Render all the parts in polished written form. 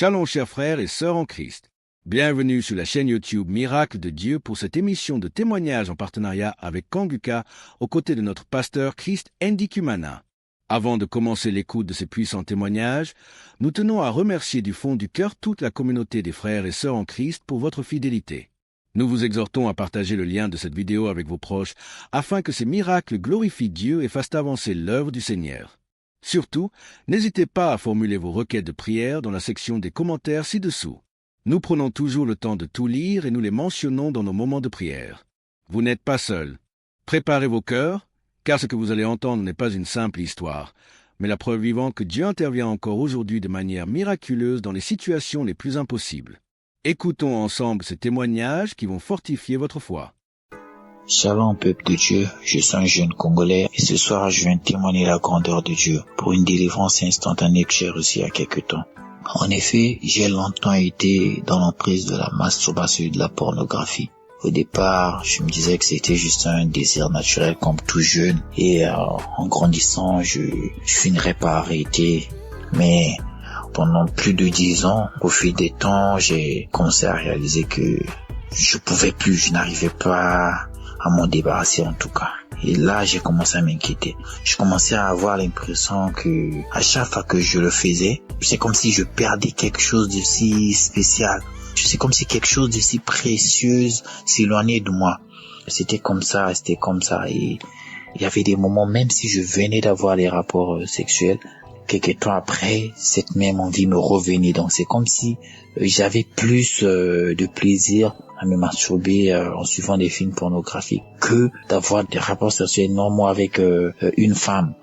Shalom chers frères et sœurs en Christ. Bienvenue sur la chaîne YouTube Miracle de Dieu pour cette émission de témoignage en partenariat avec Kanguka aux côtés de notre pasteur Christ Ndikumana. Avant de commencer l'écoute de ces puissants témoignages, nous tenons à remercier du fond du cœur toute la communauté des frères et sœurs en Christ pour votre fidélité. Nous vous exhortons à partager le lien de cette vidéo avec vos proches afin que ces miracles glorifient Dieu et fassent avancer l'œuvre du Seigneur. Surtout, n'hésitez pas à formuler vos requêtes de prière dans la section des commentaires ci-dessous. Nous prenons toujours le temps de tout lire et nous les mentionnons dans nos moments de prière. Vous n'êtes pas seul. Préparez vos cœurs, car ce que vous allez entendre n'est pas une simple histoire, mais la preuve vivante que Dieu intervient encore aujourd'hui de manière miraculeuse dans les situations les plus impossibles. Écoutons ensemble ces témoignages qui vont fortifier votre foi. Shalom peuple de Dieu, je suis un jeune Congolais et ce soir je viens témoigner la grandeur de Dieu pour une délivrance instantanée que j'ai reçue il y a quelque temps. En effet, j'ai longtemps été dans l'emprise de la masturbation et de la pornographie. Au départ, je me disais que c'était juste un désir naturel comme tout jeune et en grandissant, je finirais par arrêter. Mais pendant plus de 10 ans, au fil des temps, j'ai commencé à réaliser que je pouvais plus, je n'arrivais pas à m'en débarrasser en tout cas. Et là, j'ai commencé à m'inquiéter. Je commençais à avoir l'impression que à chaque fois que je le faisais, c'est comme si je perdais quelque chose de si spécial. C'est comme si quelque chose de si précieux s'éloignait de moi. C'était comme ça. Et il y avait des moments, même si je venais d'avoir les rapports sexuels, quelques temps après, cette même envie me revenait. Donc c'est comme si j'avais plus de plaisir à me masturber en suivant des films pornographiques que d'avoir des rapports sexuels normaux avec une femme.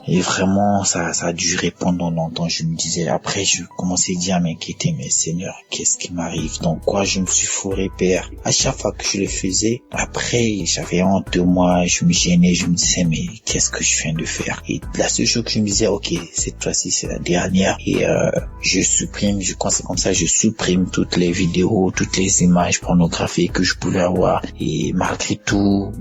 Et vraiment, ça a duré pendant longtemps. Je me disais, après, je commençais déjà à m'inquiéter, mais Seigneur, qu'est-ce qui m'arrive? Dans quoi je me suis fourré, Père? À chaque fois que je le faisais, après, j'avais honte de moi, je me gênais, je me disais, mais qu'est-ce que je viens de faire? Et la seule chose que je me disais, ok, cette fois-ci, c'est la dernière. Et je supprime toutes les vidéos, toutes les images pornographiques que je pouvais avoir. Et malgré tout,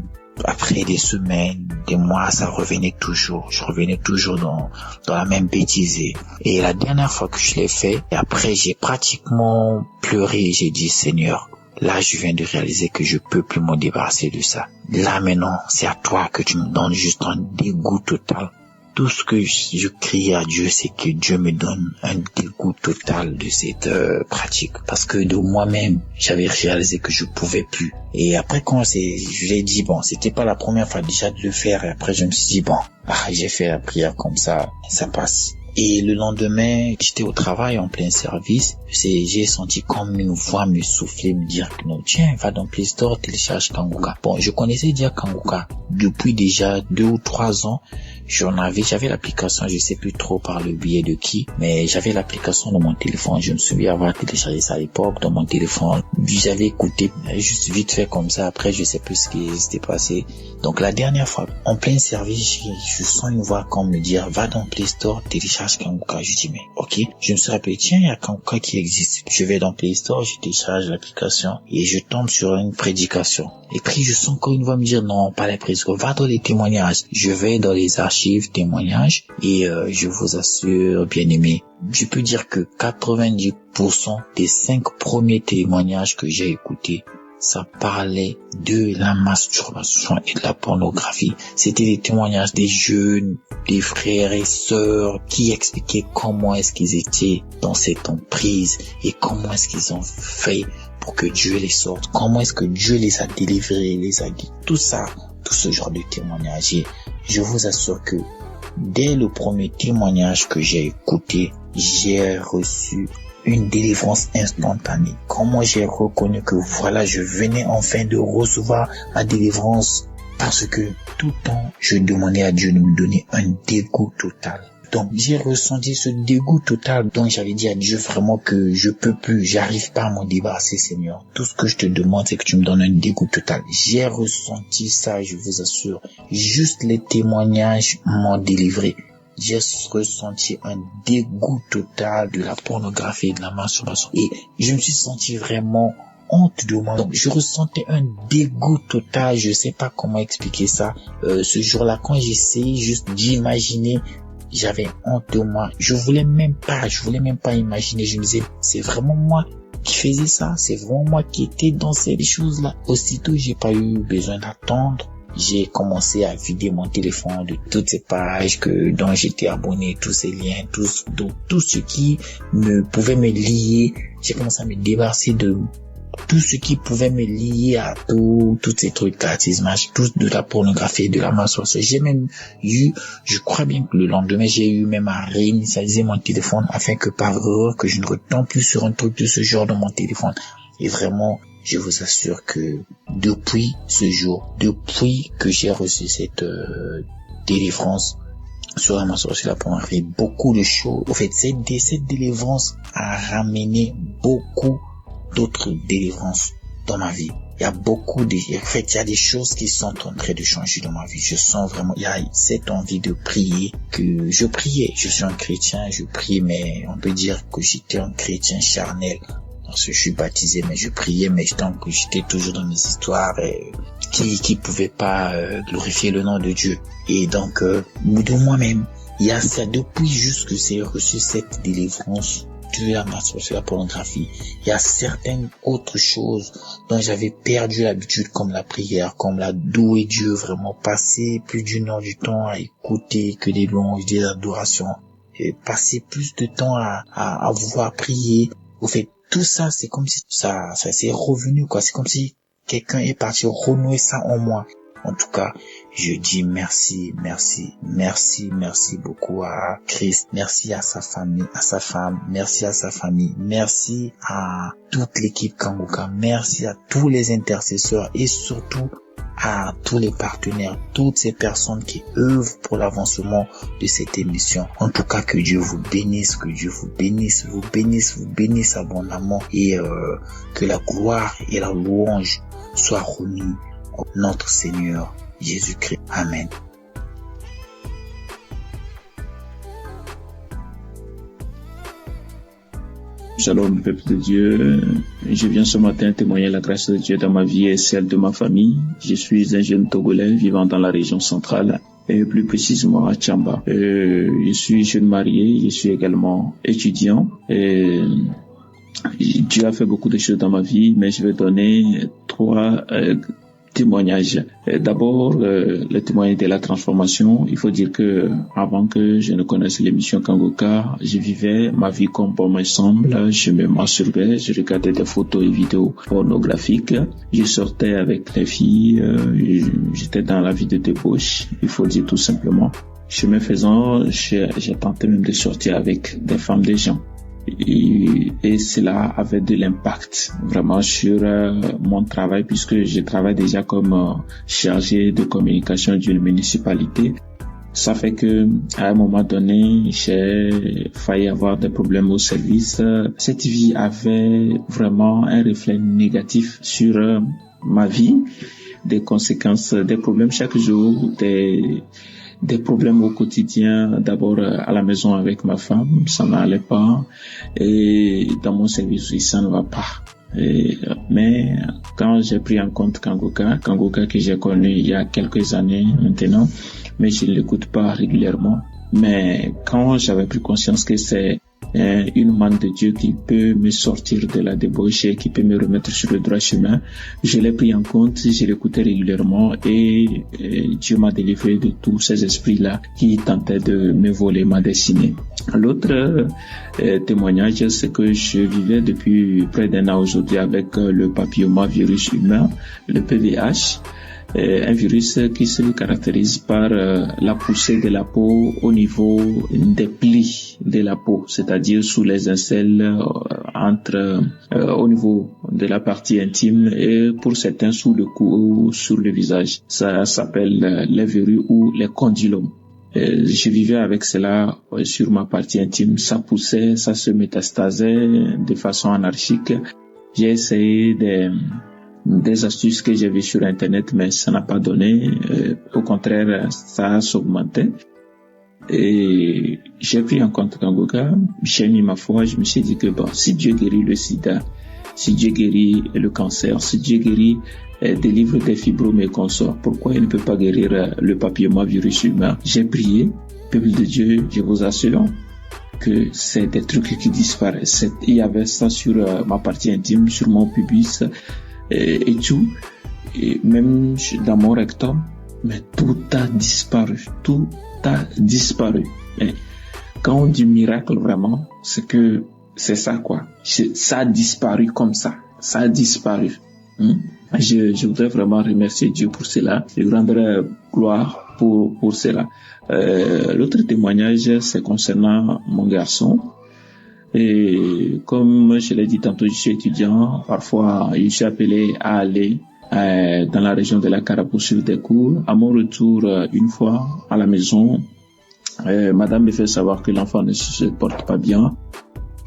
après des semaines, des mois, ça revenait toujours. Je revenais toujours dans la même bêtise. Et la dernière fois que je l'ai fait, et après j'ai pratiquement pleuré. J'ai dit, Seigneur, là je viens de réaliser que je peux plus me débarrasser de ça. Là maintenant, c'est à toi que tu me donnes juste un dégoût total. Tout ce que je crie à Dieu, c'est que Dieu me donne un dégoût total de cette pratique. Parce que de moi-même, j'avais réalisé que je pouvais plus. Et après, je l'ai dit, c'était pas la première fois déjà de le faire. Et après, je me suis dit, j'ai fait la prière comme ça passe. Et le lendemain, j'étais au travail en plein service. J'ai senti comme une voix me souffler, me dire que non, tiens, va dans Play Store, télécharge Kanguka. Je connaissais déjà Kanguka depuis déjà 2 ou 3 ans. J'avais l'application, je sais plus trop par le biais de qui, mais j'avais l'application dans mon téléphone. Je me souviens avoir téléchargé ça à l'époque dans mon téléphone. J'avais écouté juste vite fait comme ça. Après, je sais plus ce qui s'était passé. Donc la dernière fois, en plein service, je sens une voix comme me dire, va dans Play Store, télécharge Kanguka. Je dis, mais ok. Je me suis rappelé, tiens, il y a Kanguka qui existe. Je vais dans Play Store, je télécharge l'application et je tombe sur une prédication. Et puis je sens encore une voix me dire, non, pas la prédication, va dans les témoignages. Je vais dans les archives témoignages et je vous assure, bien aimé, je peux dire que 90% des 5 premiers témoignages que j'ai écoutés, ça parlait de la masturbation et de la pornographie. C'était des témoignages des jeunes, des frères et sœurs qui expliquaient comment est-ce qu'ils étaient dans cette emprise et comment est-ce qu'ils ont fait pour que Dieu les sorte, comment est-ce que Dieu les a délivrés, les a guidés, tout ça, tout ce genre de témoignages. Et je vous assure que dès le premier témoignage que j'ai écouté, j'ai reçu une délivrance instantanée. Comment j'ai reconnu que voilà, je venais enfin de recevoir ma délivrance parce que tout le temps, je demandais à Dieu de me donner un dégoût total. Donc, j'ai ressenti ce dégoût total. Donc, j'avais dit à Dieu vraiment que je peux plus, j'arrive pas à m'en débarrasser, Seigneur. Tout ce que je te demande, c'est que tu me donnes un dégoût total. J'ai ressenti ça, je vous assure. Juste les témoignages m'ont délivré. J'ai ressenti un dégoût total de la pornographie et de la masturbation. Et je me suis senti vraiment honte de moi. Donc, je ressentais un dégoût total. Je sais pas comment expliquer ça. Ce jour-là, quand j'essayais juste d'imaginer j'avais honte de moi. Je voulais même pas imaginer. Je me disais, c'est vraiment moi qui faisais ça. C'est vraiment moi qui étais dans ces choses-là. Aussitôt, j'ai pas eu besoin d'attendre. J'ai commencé à vider mon téléphone de toutes ces pages dont j'étais abonné, tous ces liens, tout ce qui pouvait me lier. J'ai commencé à me débarrasser de tout ce qui pouvait me lier à tous ces trucs gratuitement, tout de la pornographie, de la masturbation. J'ai même eu, je crois bien que le lendemain, j'ai eu même à réinitialiser mon téléphone afin que par erreur, que je ne retombe plus sur un truc de ce genre dans mon téléphone. Et vraiment, je vous assure que depuis ce jour, depuis que j'ai reçu cette délivrance sur la masturbation, la pornographie, beaucoup de choses. En fait, cette délivrance a ramené beaucoup d'autres délivrances dans ma vie. Il y a il y a des choses qui sont en train de changer dans ma vie. Je sens vraiment, il y a cette envie de prier que je priais. Je suis un chrétien, je prie, mais on peut dire que j'étais un chrétien charnel. Parce que je suis baptisé, mais je priais, mais j'étais toujours dans mes histoires qui pouvaient pas glorifier le nom de Dieu. Et donc, de moi-même, il y a ça depuis juste que j'ai reçu cette délivrance de la masturbation, la pornographie. Il y a certaines autres choses dont j'avais perdu l'habitude, comme la prière, comme la louer Dieu, vraiment passer plus d'une heure du temps à écouter que des louanges, des adorations, et passer plus de temps à vouloir prier. Au fait, tout ça, c'est comme si ça s'est revenu, quoi. C'est comme si quelqu'un est parti renouer ça en moi. En tout cas, je dis merci beaucoup à Christ. Merci à sa famille, à sa femme. Merci à sa famille. Merci à toute l'équipe Kanguka. Merci à tous les intercesseurs et surtout à tous les partenaires, toutes ces personnes qui œuvrent pour l'avancement de cette émission. En tout cas, que Dieu vous bénisse, que Dieu vous bénisse abondamment et que la gloire et la louange soient remises à notre Seigneur Jésus-Christ. Amen. Shalom, peuple de Dieu. Je viens ce matin témoigner la grâce de Dieu dans ma vie et celle de ma famille. Je suis un jeune Togolais vivant dans la région centrale et plus précisément à Tchamba. Je suis jeune marié, je suis également étudiant. Dieu a fait beaucoup de choses dans ma vie, mais je vais donner 3 témoignages. D'abord, le témoignage de la transformation. Il faut dire que avant que je ne connaisse l'émission Kanguka, je vivais ma vie comme bon me semble. Je me masturbais, je regardais des photos et vidéos pornographiques. Je sortais avec les filles, j'étais dans la vie de débauche. Il faut dire tout simplement. Chemin faisant, j'ai tenté même de sortir avec des femmes des gens. Et cela avait de l'impact vraiment sur mon travail puisque je travaille déjà comme chargé de communication d'une municipalité. Ça fait que à un moment donné, j'ai failli avoir des problèmes au service. Cette vie avait vraiment un reflet négatif sur ma vie, des conséquences, des problèmes chaque jour, des problèmes au quotidien, d'abord à la maison avec ma femme, ça n'allait pas, et dans mon service aussi, ça ne va pas. Mais quand j'ai pris en compte Kanguka que j'ai connu il y a quelques années maintenant, mais je ne l'écoute pas régulièrement, mais quand j'avais pris conscience que c'est une main de Dieu qui peut me sortir de la débauche et qui peut me remettre sur le droit chemin, je l'ai pris en compte, je l'écoutais régulièrement et Dieu m'a délivré de tous ces esprits-là qui tentaient de me voler ma destinée. L'autre témoignage, c'est que je vivais depuis près d'1 an aujourd'hui avec le papillomavirus humain, le PVH. Un virus qui se caractérise par la poussée de la peau au niveau des plis de la peau, c'est-à-dire sous les aisselles, au niveau de la partie intime et pour certains sous le cou ou sur le visage. Ça s'appelle les verrues ou les condylomes. Je vivais avec cela sur ma partie intime, ça poussait, ça se métastasait de façon anarchique. J'ai essayé des astuces que j'ai vues sur Internet, mais ça n'a pas donné. Au contraire, ça s'augmentait. Et j'ai pris en compte Kanguka, j'ai mis ma foi, je me suis dit que si Dieu guérit le sida, si Dieu guérit le cancer, si Dieu guérit délivre des fibromes et consorts, pourquoi il ne peut pas guérir le papillomavirus humain? J'ai prié peuple de Dieu, je vous assure que c'est des trucs qui disparaissent. Il y avait ça sur ma partie intime, sur mon pubis et tout, et même dans mon rectum, mais tout a disparu, tout a disparu. Et quand on dit miracle vraiment, c'est ça quoi. Ça a disparu comme ça a disparu. Je voudrais vraiment remercier Dieu pour cela. Je rendrai gloire pour cela. L'autre témoignage, c'est concernant mon garçon. Et comme je l'ai dit tantôt, je suis étudiant. Parfois, je suis appelé à aller dans la région de la Cara pour suivre des cours. À mon retour, une fois à la maison, madame me fait savoir que l'enfant ne se porte pas bien.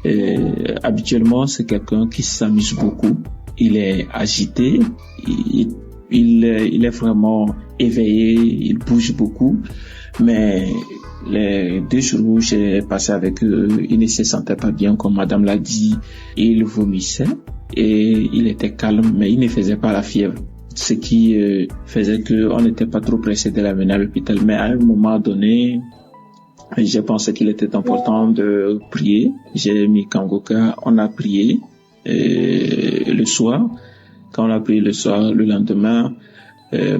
Et habituellement, c'est quelqu'un qui s'amuse beaucoup. Il est agité, il est vraiment éveillé, il bouge beaucoup. Mais les 2 jours où j'ai passé avec eux, il ne se sentait pas bien, comme madame l'a dit. Il vomissait et il était calme, mais il ne faisait pas la fièvre. Ce qui faisait qu'on n'était pas trop pressé de l'amener à l'hôpital. Mais à un moment donné, j'ai pensé qu'il était important de prier. J'ai mis Kangoka, on a prié le soir. Quand on a prié le soir, le lendemain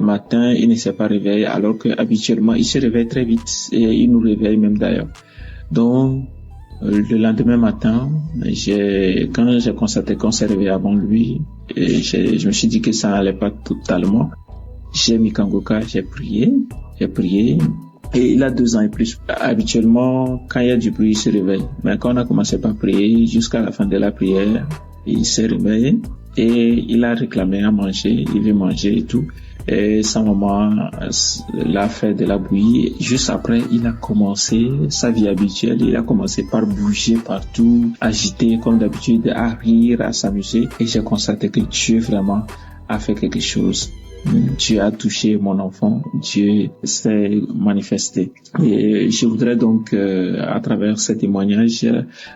matin, il ne s'est pas réveillé, alors que habituellement il se réveille très vite et il nous réveille même d'ailleurs. Donc le lendemain matin, quand j'ai constaté qu'on s'est réveillé avant lui, je me suis dit que ça n'allait pas totalement. J'ai mis Kangoka, j'ai prié. Et il a 2 ans et plus. Habituellement, quand il y a du bruit, il se réveille. Mais quand on a commencé par prier, jusqu'à la fin de la prière, il s'est réveillé et il a réclamé à manger, il veut manger et tout. Et sa maman l'a fait de la bouillie. Juste après, il a commencé sa vie habituelle. Il a commencé par bouger partout, agiter comme d'habitude, à rire, à s'amuser. Et j'ai constaté que Dieu vraiment a fait quelque chose. Dieu a touché mon enfant, Dieu s'est manifesté. Et je voudrais donc, à travers ce témoignage,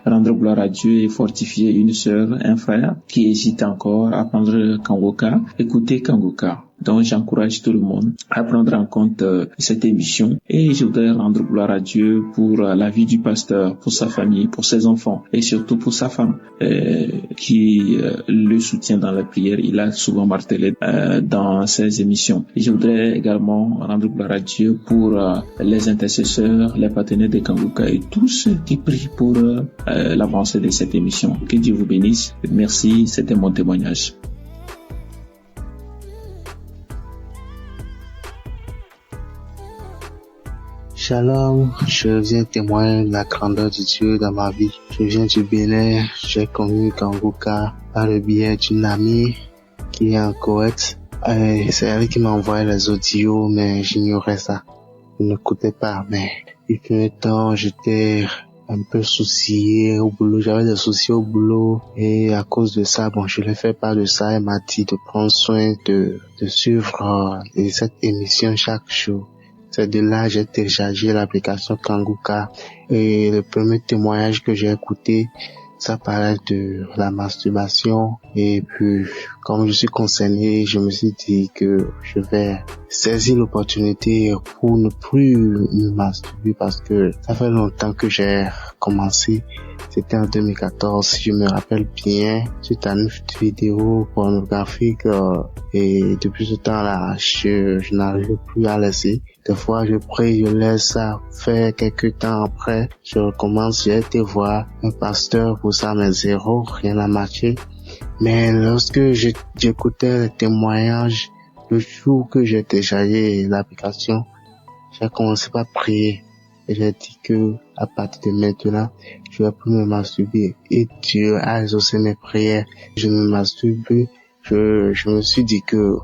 rendre gloire à Dieu et fortifier une sœur, un frère qui hésite encore à prendre Kangoka. Écoutez Kangoka. Donc j'encourage tout le monde à prendre en compte cette émission et je voudrais rendre gloire à Dieu pour la vie du pasteur, pour sa famille, pour ses enfants et surtout pour sa femme qui le soutient dans la prière. Il a souvent martelé dans ses émissions. Et je voudrais également rendre gloire à Dieu pour les intercesseurs, les partenaires de Kangoka et tous ceux qui prient pour l'avancée de cette émission. Que Dieu vous bénisse. Merci, c'était mon témoignage. Shalom, je viens témoigner de la grandeur de Dieu dans ma vie. Je viens du Bénin, j'ai connu Kangoka par le biais d'une amie qui est en Koweït. C'est elle qui m'a envoyé les audios, mais j'ignorais ça. Je n'écoutais pas, mais il fut un temps, j'étais un peu soucié au boulot, j'avais des soucis au boulot et à cause de ça, je l'ai fait part de ça. Elle m'a dit de prendre soin de suivre cette émission chaque jour. C'est de là j'ai téléchargé l'application Kangoka et le premier témoignage que j'ai écouté, ça parlait de la masturbation et puis comme je suis concerné, je me suis dit que je vais saisir l'opportunité pour ne plus me masturber parce que ça fait longtemps que j'ai commencé. C'était en 2014, si je me rappelle bien, suite à une vidéo pornographique et depuis ce temps-là, je n'arrive plus à laisser. Des fois, je prie, je laisse ça faire quelques temps après, je recommence, j'ai été voir un pasteur pour ça, mais zéro, rien n'a marché. Mais lorsque j'écoutais les témoignages, le jour que j'ai téléchargé l'application, j'ai commencé par prier. Et j'ai dit que, à partir de maintenant, je vais plus me masturber. Et Dieu a exaucé mes prières. Je ne me masturbe plus. Je me suis dit que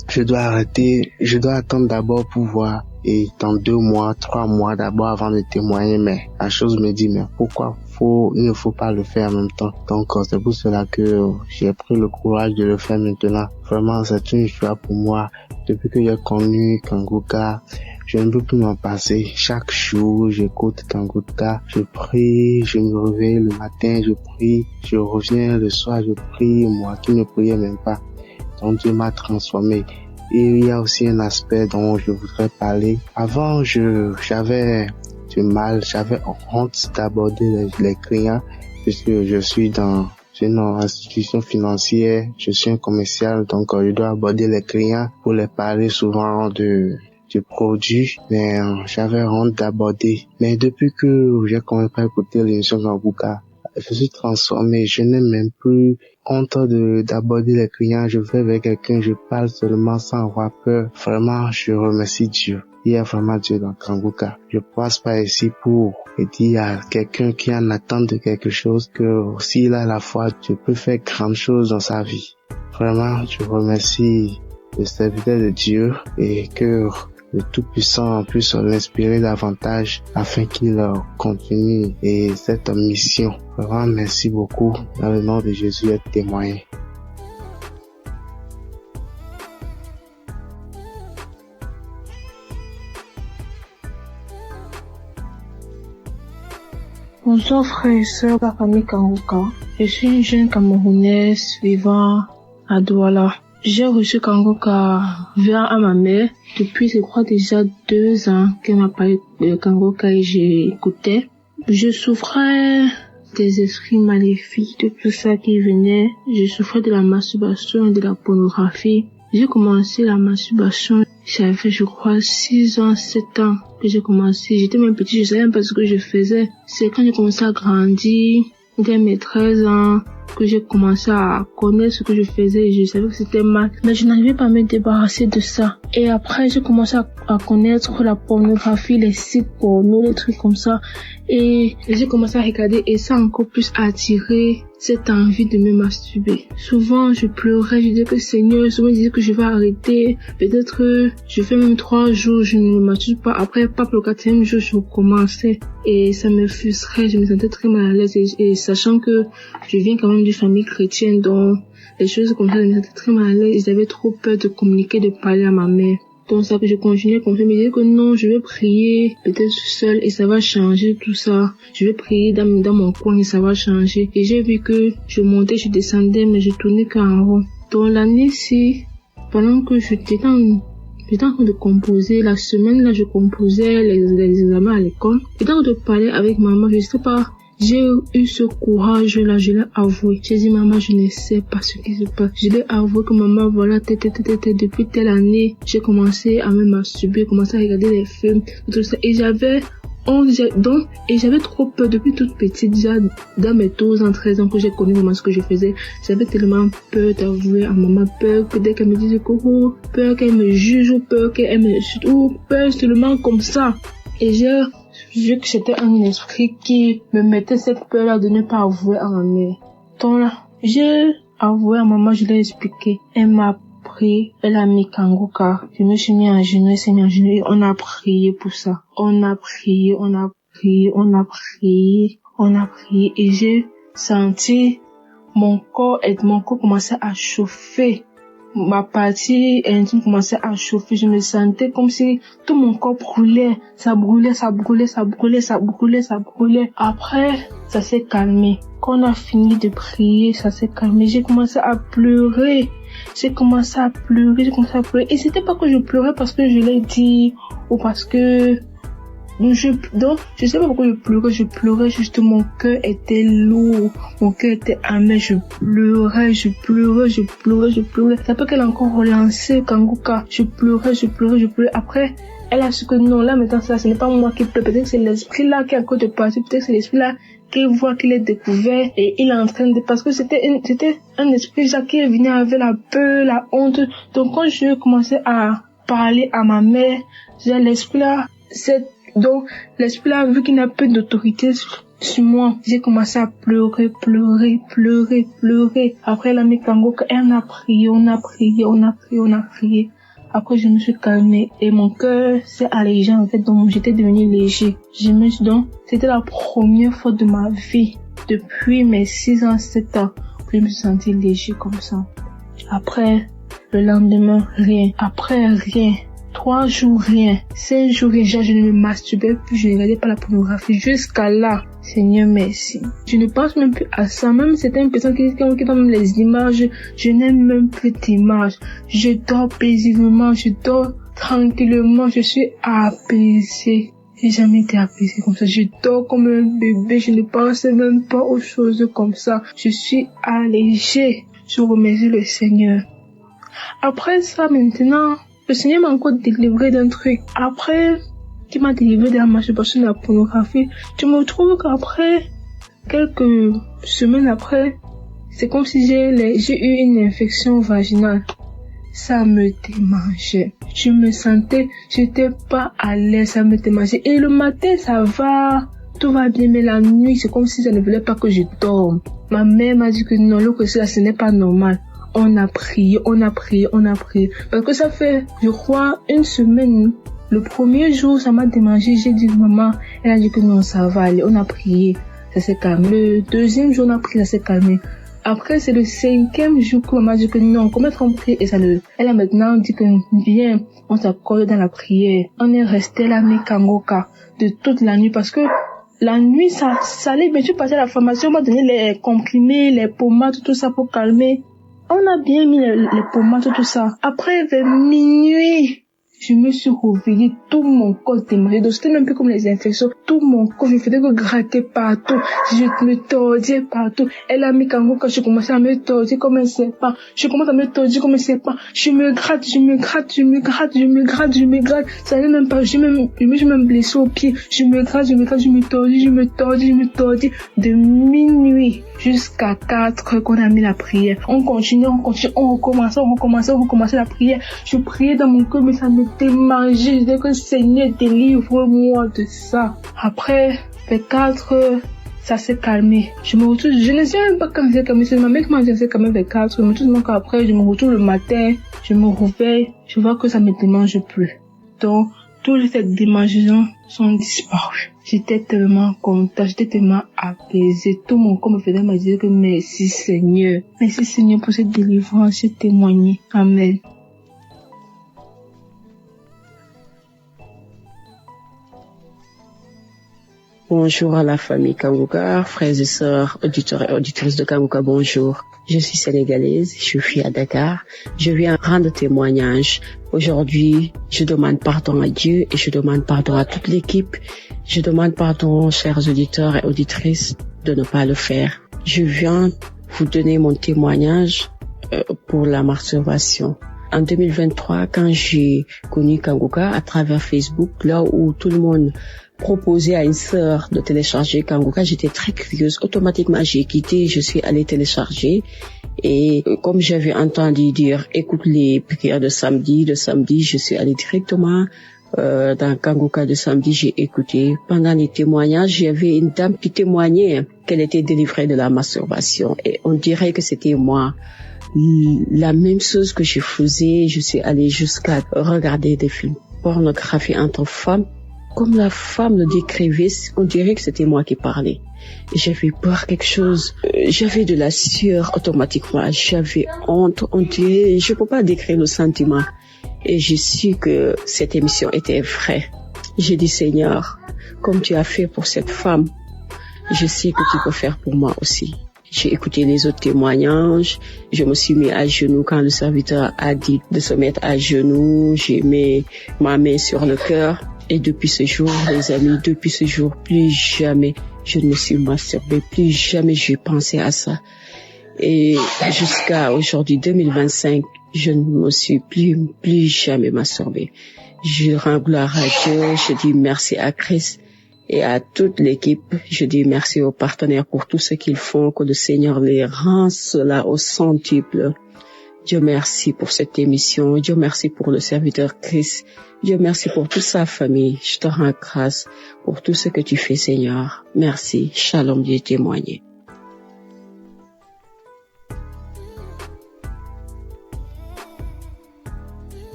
je dois arrêter, je dois attendre d'abord pour voir. Et dans 2 mois, 3 mois d'abord avant de témoigner. Mais la chose me dit, mais pourquoi il ne faut pas le faire en même temps. Donc, c'est pour cela que j'ai pris le courage de le faire maintenant. Vraiment, c'est une joie pour moi. Depuis que j'ai connu Kangoka, je ne peux plus m'en passer. Chaque jour, j'écoute Kangoka, je prie, je me réveille le matin, je prie, je reviens le soir, je prie, moi qui ne priais même pas. Donc, Dieu m'a transformé. Et il y a aussi un aspect dont je voudrais parler. Avant, j'avais du mal. J'avais honte d'aborder les clients puisque je suis dans une institution financière, je suis un commercial, donc je dois aborder les clients pour les parler souvent du produit, mais j'avais honte d'aborder. Mais depuis que j'ai commencé à écouter l'émission Kanguka, je suis transformé, je n'ai même plus honte d'aborder les clients, je vais avec quelqu'un, je parle seulement sans avoir peur. Vraiment, je remercie Dieu. Il y a vraiment Dieu dans Kanguka. Je passe par ici pour dire à quelqu'un qui en attend de quelque chose que s'il a la foi, Dieu peut faire grandes choses dans sa vie. Vraiment, je remercie le serviteur de Dieu et que le Tout-Puissant puisse l'inspirer davantage afin qu'il continue et cette mission. Vraiment, merci beaucoup. Dans le nom de Jésus, être témoigné. Bonjour frères et sœurs de la famille Kanguka. Je suis une jeune Camerounaise vivant à Douala. J'ai reçu Kanguka via à ma mère depuis, je crois, déjà 2 ans qu'elle m'a parlé de Kanguka et j'ai écouté. Je souffrais des esprits maléfiques, de tout ça qui venait. Je souffrais de la masturbation et de la pornographie. J'ai commencé la masturbation, j'avais, je crois, 6 ans, 7 ans que j'ai commencé. J'étais même petite, je savais même pas ce que je faisais. C'est quand j'ai commencé à grandir, dès mes 13 ans, que j'ai commencé à connaître ce que je faisais et je savais que c'était mal. Mais je n'arrivais pas à me débarrasser de ça. Et après, j'ai commencé à connaître la pornographie, les sites porno, les trucs comme ça. Et j'ai commencé à regarder et ça a encore plus attiré cette envie de me masturber. Souvent, je pleurais, je disais que Seigneur, souvent je disais que je vais arrêter. Peut-être, je fais même 3 jours, je ne me masturbe pas. Après, pas pour le 4e jour, je recommençais. Et ça me frustrait, je me sentais très mal à l'aise. Et sachant que je viens quand même d'une famille chrétienne, donc les choses comme ça, je me sentais très mal à l'aise. J'avais trop peur de communiquer, de parler à ma mère. Donc ça que je continuais comme ça, me disais que non, je vais prier peut-être seule et ça va changer tout ça. Je vais prier dans mon coin et ça va changer. Et j'ai vu que je montais, je descendais, mais je tournais qu'en rond. Donc l'année-ci, pendant que j'étais en train de composer, la semaine là, je composais les examens à l'école. J'étais en train de parler avec maman, je sais pas. J'ai eu ce courage-là, je l'ai avoué. J'ai dit, maman, je ne sais pas ce qui se passe. Je l'ai avoué que maman, voilà, depuis telle année, j'ai commencé à me masturber, commencé à regarder les films, tout ça. Et j'avais trop peur depuis toute petite, déjà dans mes 12 ans, 13 ans que j'ai connu vraiment ce que je faisais. J'avais tellement peur d'avouer à maman, peur que dès qu'elle me dise que, peur qu'elle me juge, ou peur qu'elle me, peur seulement comme ça. Et j'ai vu que c'était un esprit qui me mettait cette peur-là de ne pas avouer à ma mère. Donc là, j'ai avoué à maman, je l'ai expliqué. Elle m'a pris, elle a mis Kanguka. Je me suis mis en genoux, elle s'est mis en genoux et on a prié pour ça. On a prié et j'ai senti mon corps commençait à chauffer. Ma partie intime commençait à chauffer. Je me sentais comme si tout mon corps brûlait. Ça brûlait. Après, ça s'est calmé. Quand on a fini de prier, ça s'est calmé. J'ai commencé à pleurer. Et c'était pas que je pleurais parce que je l'ai dit ou parce que je sais pas pourquoi je pleurais juste, mon cœur était lourd, mon cœur était amer, je pleurais. Ça peut qu'elle a encore relancé Kanguka, je pleurais. Après, elle a su que non, là maintenant ça, ce n'est pas moi qui pleure, peut-être que c'est l'esprit là qui est encore de partir, peut-être que c'est l'esprit là qui voit qu'il est découvert et il est en train de, parce que c'était un esprit là qui venait avec la peur, la honte. Donc quand je commençais à parler à ma mère, l'esprit là, donc, l'esprit là, vu qu'il n'a plus d'autorité sur moi, j'ai commencé à pleurer. Après, elle a mis Kanguka, on a prié. Après, je me suis calmée et mon cœur s'est allégé, en fait, donc j'étais devenue léger. C'était la première fois de ma vie, depuis mes 6 ans, 7 ans, que je me suis sentie léger comme ça. Après, le lendemain, rien. Après, rien. 3 jours, rien. 5 jours, déjà, je ne me masturbais plus, je ne regardais pas la pornographie. Jusqu'à là, Seigneur, merci. Je ne pense même plus à ça. Même certaines personnes qui donnent les images, je n'ai même plus d'images. Je dors paisiblement, je dors tranquillement, je suis apaisée. J'ai jamais été apaisée comme ça. Je dors comme un bébé. Je ne pense même pas aux choses comme ça. Je suis allégée. Je remercie le Seigneur. Après ça, maintenant, le Seigneur m'a encore délivré d'un truc. Après qu'il m'a délivré de la masturbation de la pornographie, je me retrouve qu'après, quelques semaines après, c'est comme si j'ai eu une infection vaginale. Ça me démangeait. Je me sentais, j'étais pas à l'aise, ça me démangeait. Et le matin, ça va, tout va bien, mais la nuit, c'est comme si ça ne voulait pas que je dorme. Ma mère m'a dit que non, le cela, ce n'est pas normal. On a prié. Parce que ça fait, je crois, une semaine. Le premier jour, ça m'a démangé. J'ai dit, maman, elle a dit que non, ça va aller. On a prié. Ça s'est calmé. Le deuxième jour, on a prié, ça s'est calmé. Après, c'est le 5e jour que maman a dit que non, comment on prie? Et ça elle a maintenant dit que viens, on s'accorde dans la prière. On est resté là, mais Kangoka, de toute la nuit parce que la nuit, ça allait bien. Je suis passée à la pharmacie, on m'a donné les comprimés, les pommades, tout ça pour calmer. On a bien mis les pommades, tout ça. Après, vers minuit, je me suis réveillée, tout mon corps démarré. Donc, c'était même plus comme les infections. Tout mon corps, je me faisais que gratter partout. Je me tordais partout. Elle a mis Kangoka, je commençais à me tordre comme un serpent. Je commence à me tordre comme un serpent. Je me gratte. Ça allait même pas. Je me suis même blessée au pied. Je me gratte, je me tordis. De minuit jusqu'à 4 heures qu'on a mis la prière. On continue, on recommençait la prière. Je priais dans mon cœur, mais ça me démangeait. Je disais que Seigneur, délivre-moi de ça. Après, vers 4 heures, ça s'est calmé. Je me retrouve, je ne sais même pas quand c'est calmé. C'est ma mère qui m'a dit que c'est calmé vers 4 heures. Mais tout le monde après, je me retrouve le matin, je me réveille, je vois que ça me démange plus. Donc, toutes ces démangeaisons sont disparues. J'étais tellement contente, j'étais tellement apaisée. Tout mon corps me faisait me dire que merci Seigneur. Merci Seigneur pour cette délivrance, j'ai témoigné. Amen. Bonjour à la famille Kangoka, frères et sœurs, auditeurs et auditrices de Kangoka, bonjour. Je suis sénégalaise, je suis à Dakar. Je viens rendre témoignage. Aujourd'hui, je demande pardon à Dieu et je demande pardon à toute l'équipe. Je demande pardon, chers auditeurs et auditrices, de ne pas le faire. Je viens vous donner mon témoignage pour la masturbation. En 2023, quand j'ai connu Kangoka à travers Facebook, là où tout le monde proposait à une sœur de télécharger Kangoka, j'étais très curieuse. Automatiquement, j'ai quitté, je suis allée télécharger. Et comme j'avais entendu dire, écoute les prières de samedi, je suis allée directement dans Kangoka de samedi, j'ai écouté. Pendant les témoignages, il y avait une dame qui témoignait qu'elle était délivrée de la masturbation. Et on dirait que c'était moi. La même chose que je faisais, je suis allée jusqu'à regarder des films pornographiques entre femmes. Comme la femme le décrivait, on dirait que c'était moi qui parlais. J'avais peur quelque chose. J'avais de la sueur automatiquement. J'avais honte. On dirait, je peux pas décrire le sentiment. Et j'ai su que cette émission était vraie. J'ai dit, Seigneur, comme tu as fait pour cette femme, je sais que tu peux faire pour moi aussi. J'ai écouté les autres témoignages. Je me suis mis à genoux quand le serviteur a dit de se mettre à genoux. J'ai mis ma main sur le cœur. Et depuis ce jour, les amis, plus jamais je ne me suis masturbée, plus jamais j'ai pensé à ça. Et jusqu'à aujourd'hui, 2025, je ne me suis plus jamais masturbée. Je rends gloire à Dieu, je dis merci à Christ et à toute l'équipe. Je dis merci aux partenaires pour tout ce qu'ils font, que le Seigneur les rend cela au centuple. Dieu merci pour cette émission. Dieu merci pour le serviteur Christ. Dieu merci pour toute sa famille. Je te rends grâce pour tout ce que tu fais, Seigneur. Merci. Shalom, Dieu témoigné.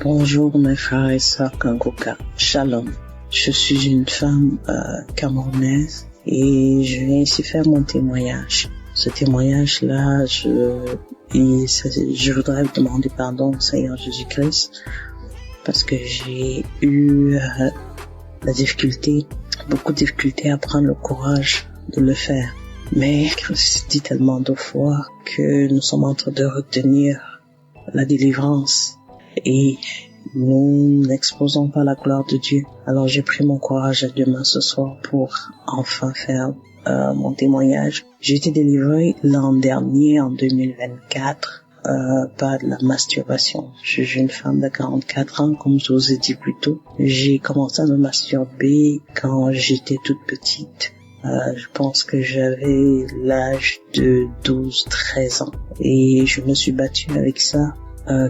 Bonjour mes frères et sœurs Kangoka. Shalom. Je suis une femme camerounaise et je viens ici faire mon témoignage. Ce témoignage-là, je voudrais demander pardon au Seigneur Jésus-Christ parce que j'ai eu beaucoup de difficultés à prendre le courage de le faire. Mais Christ dit tellement de fois que nous sommes en train de retenir la délivrance et nous n'exposons pas la gloire de Dieu. Alors j'ai pris mon courage à deux mains ce soir pour enfin faire mon témoignage. J'ai été délivrée l'an dernier, en 2024, par de la masturbation. Je suis une femme de 44 ans, comme je vous ai dit plus tôt. J'ai commencé à me masturber quand j'étais toute petite. Je pense que j'avais l'âge de 12-13 ans. Et je me suis battue avec ça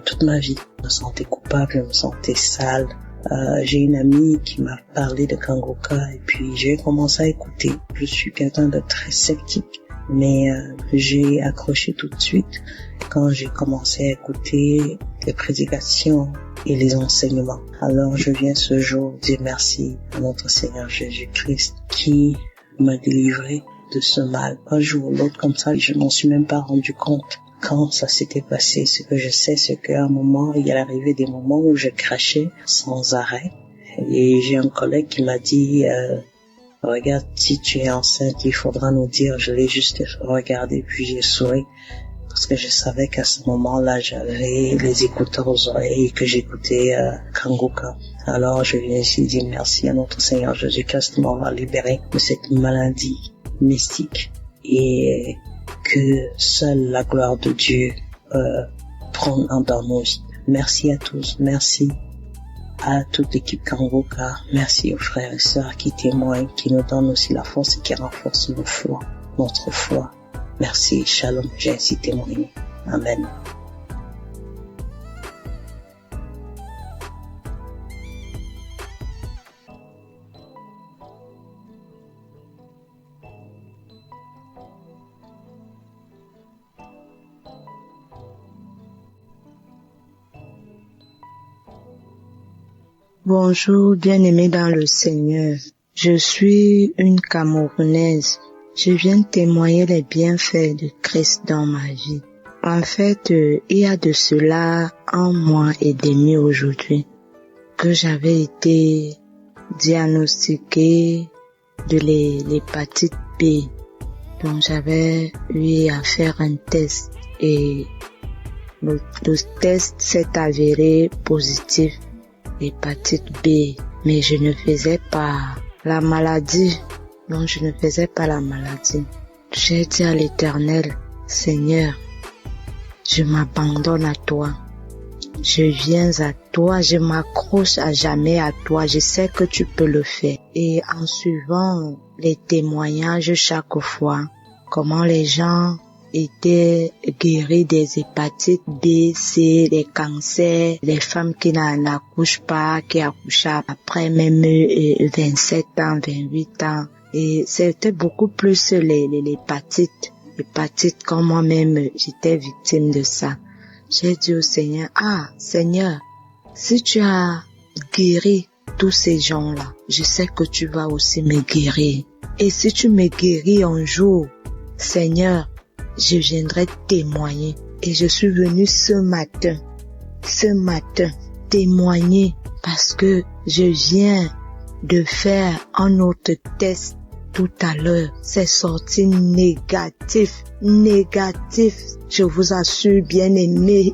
toute ma vie. Je me sentais coupable, je me sentais sale. J'ai une amie qui m'a parlé de Kangoka et puis j'ai commencé à écouter. Je suis quelqu'un de très sceptique, mais j'ai accroché tout de suite quand j'ai commencé à écouter les prédications et les enseignements. Alors je viens ce jour dire merci à notre Seigneur Jésus-Christ qui m'a délivré de ce mal. Un jour ou l'autre comme ça, je m'en suis même pas rendu compte quand ça s'était passé. Ce que je sais, c'est qu'à un moment, il y arrivé des moments où je crachais sans arrêt. Et j'ai un collègue qui m'a dit, regarde, si tu es enceinte, il faudra nous dire. Je l'ai juste regardé, puis j'ai souri. Parce que je savais qu'à ce moment-là, j'avais les écouteurs aux oreilles et que j'écoutais Kangoka. Alors, je viens ici dire merci à notre Seigneur Jésus-Christ de m'avoir libéré de cette maladie mystique et que seule la gloire de Dieu prend dans nos vies. Merci à tous, merci à toute l'équipe Kangoka, merci aux frères et sœurs qui témoignent, qui nous donnent aussi la force et qui renforcent notre foi. Merci, shalom, j'ai ainsi témoigné. Amen. Bonjour, bien-aimés dans le Seigneur. Je suis une Camerounaise. Je viens témoigner les bienfaits de Christ dans ma vie. En fait, il y a de cela 1 mois et demi aujourd'hui que j'avais été diagnostiquée de l'hépatite B. Donc j'avais eu à faire un test et le test s'est avéré positif, hépatite B, mais je ne faisais pas la maladie. Non, je ne faisais pas la maladie. J'ai dit à l'Éternel, Seigneur, je m'abandonne à toi. Je viens à toi, je m'accroche à jamais à toi. Je sais que tu peux le faire. Et en suivant les témoignages chaque fois, comment les gens étaient guéris des hépatites B, C, des cancers, les femmes qui n'accouchent pas, qui accouchent après même 27 ans, 28 ans. Et c'était beaucoup plus l'hépatite quand moi-même j'étais victime de ça. J'ai dit au Seigneur, Seigneur, si tu as guéri tous ces gens-là, je sais que tu vas aussi me guérir. Et si tu me guéris un jour, Seigneur, je viendrai témoigner. Et je suis venue ce matin, témoigner parce que je viens de faire un autre test tout à l'heure. C'est sorti négatif. Je vous assure, bien-aimé.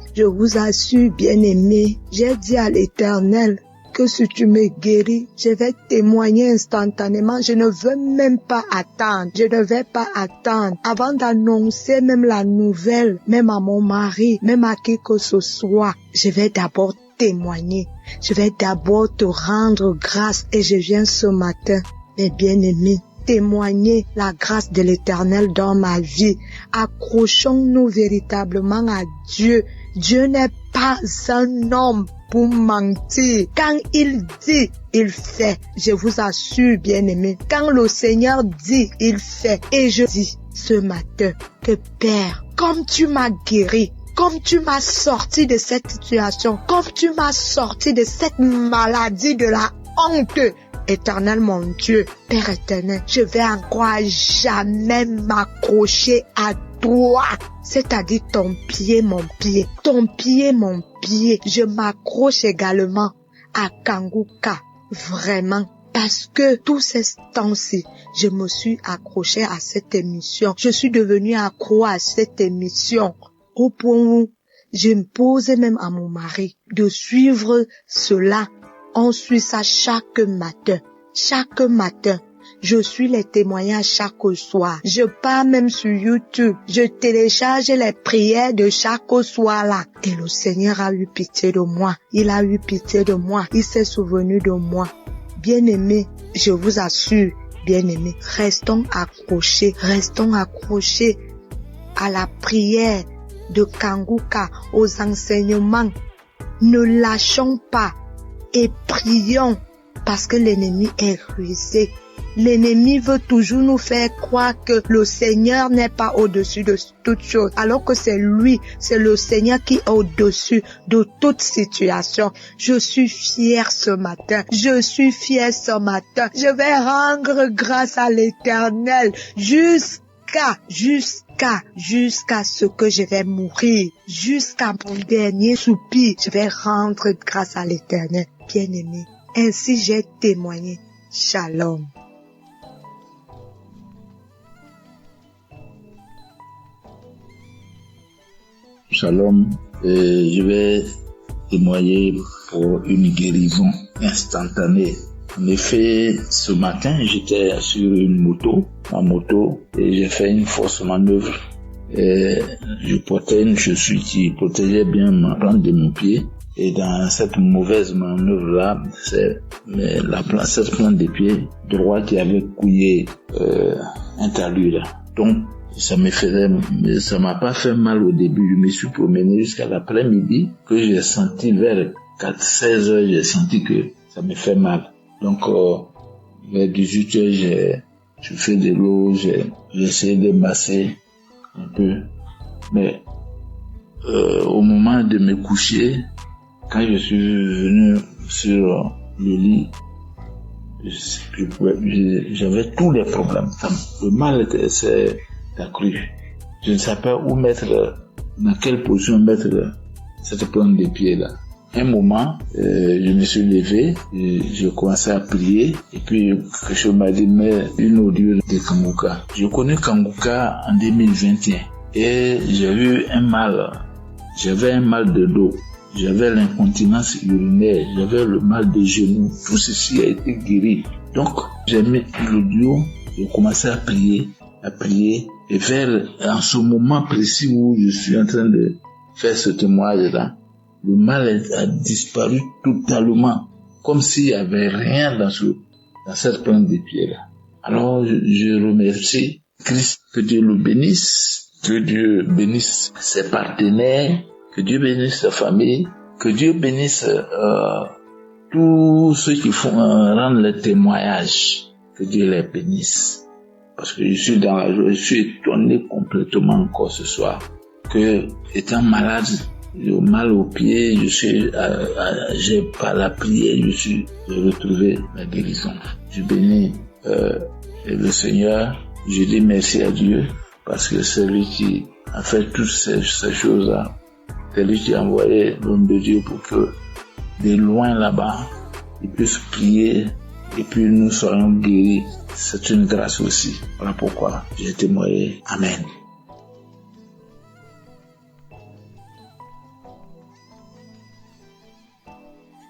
J'ai dit à l'Éternel que si tu me guéris, je vais témoigner instantanément. Je ne veux même pas attendre. Avant d'annoncer même la nouvelle, même à mon mari, même à qui que ce soit. Je vais d'abord témoigner. Je vais d'abord te rendre grâce et je viens ce matin, mes bien-aimés, témoigner la grâce de l'Éternel dans ma vie. Accrochons-nous véritablement à Dieu. Dieu n'est pas un homme pour mentir. Quand il dit, il fait. Je vous assure, bien-aimés, quand le Seigneur dit, il fait. Et je dis ce matin que Père, comme tu m'as guéri, comme tu m'as sorti de cette situation, comme tu m'as sorti de cette maladie de la honte, Éternel mon Dieu, Père éternel, je vais encore à jamais m'accrocher à toi, c'est-à-dire ton pied, mon pied, je m'accroche également à Kangoka, vraiment. Parce que tous ces temps-ci, je me suis accroché à cette émission. Je suis devenue accro à cette émission. Au point où J'impose même à mon mari de suivre cela. On suit ça chaque matin. Chaque matin. Je suis les témoignages chaque soir. Je pars même sur YouTube. Je télécharge les prières de chaque soir là. Et le Seigneur a eu pitié de moi. Il a eu pitié de moi. Il s'est souvenu de moi. Bien-aimés, je vous assure, bien-aimés, restons accrochés à la prière de Kanguka, aux enseignements. Ne lâchons pas et prions parce que l'ennemi est rusé. L'ennemi veut toujours nous faire croire que le Seigneur n'est pas au-dessus de toutes choses, alors que c'est lui, c'est le Seigneur qui est au-dessus de toute situation. Je suis fière ce matin. Je vais rendre grâce à l'Éternel jusqu'à ce que je vais mourir, jusqu'à mon dernier soupir. Je vais rendre grâce à l'Éternel. Bien-aimé, ainsi j'ai témoigné. Shalom. Shalom, je vais témoigner pour une guérison instantanée. En effet, ce matin, j'étais sur ma moto, et j'ai fait une fausse manœuvre. Et je portais une chaussure qui protégeait bien ma plante de mon pied. Et dans cette mauvaise manœuvre-là, c'est cette plante de pied droit qui avait couillé un talus là. Donc, ça m'a pas fait mal au début. Je me suis promené jusqu'à l'après-midi que j'ai senti vers 16 heures, j'ai senti que ça me fait mal. Donc, vers 18 heures, j'ai fait de l'eau, j'ai essayé de masser un peu. Mais, au moment de me coucher, quand je suis venu sur le lit, j'avais tous les problèmes. Le mal s'est accru. Je ne savais pas dans quelle position mettre cette plante de pied là. Un moment, je me suis levé, j'ai commencé à prier, et puis quelque chose m'a dit, mais une audio de Kanguka. J'ai connu Kanguka en 2021, et j'avais un mal de dos. J'avais l'incontinence urinaire, j'avais le mal des genoux, tout ceci a été guéri. Donc, j'ai mis l'audio, j'ai commencé à prier, et en ce moment précis où je suis en train de faire ce témoignage-là, le mal a disparu totalement, comme s'il n'y avait rien dans cette plante de pied-là. Alors, je remercie Christ, que Dieu le bénisse, que Dieu bénisse ses partenaires, que Dieu bénisse sa famille, que Dieu bénisse tous ceux qui rendent le témoignage, que Dieu les bénisse. Parce que je suis dans la joie, je suis étonné complètement encore ce soir, que étant malade, j'ai mal aux pieds, j'ai pas la prière, j'ai retrouvé la guérison. Je bénis le Seigneur, je dis merci à Dieu, parce que c'est lui qui a fait toutes ces choses-là. C'est lui qui a envoyé l'homme de Dieu pour que, de loin là-bas, il puisse prier et puis nous soyons guéris. C'est une grâce aussi. Voilà pourquoi j'ai témoigné. Amen.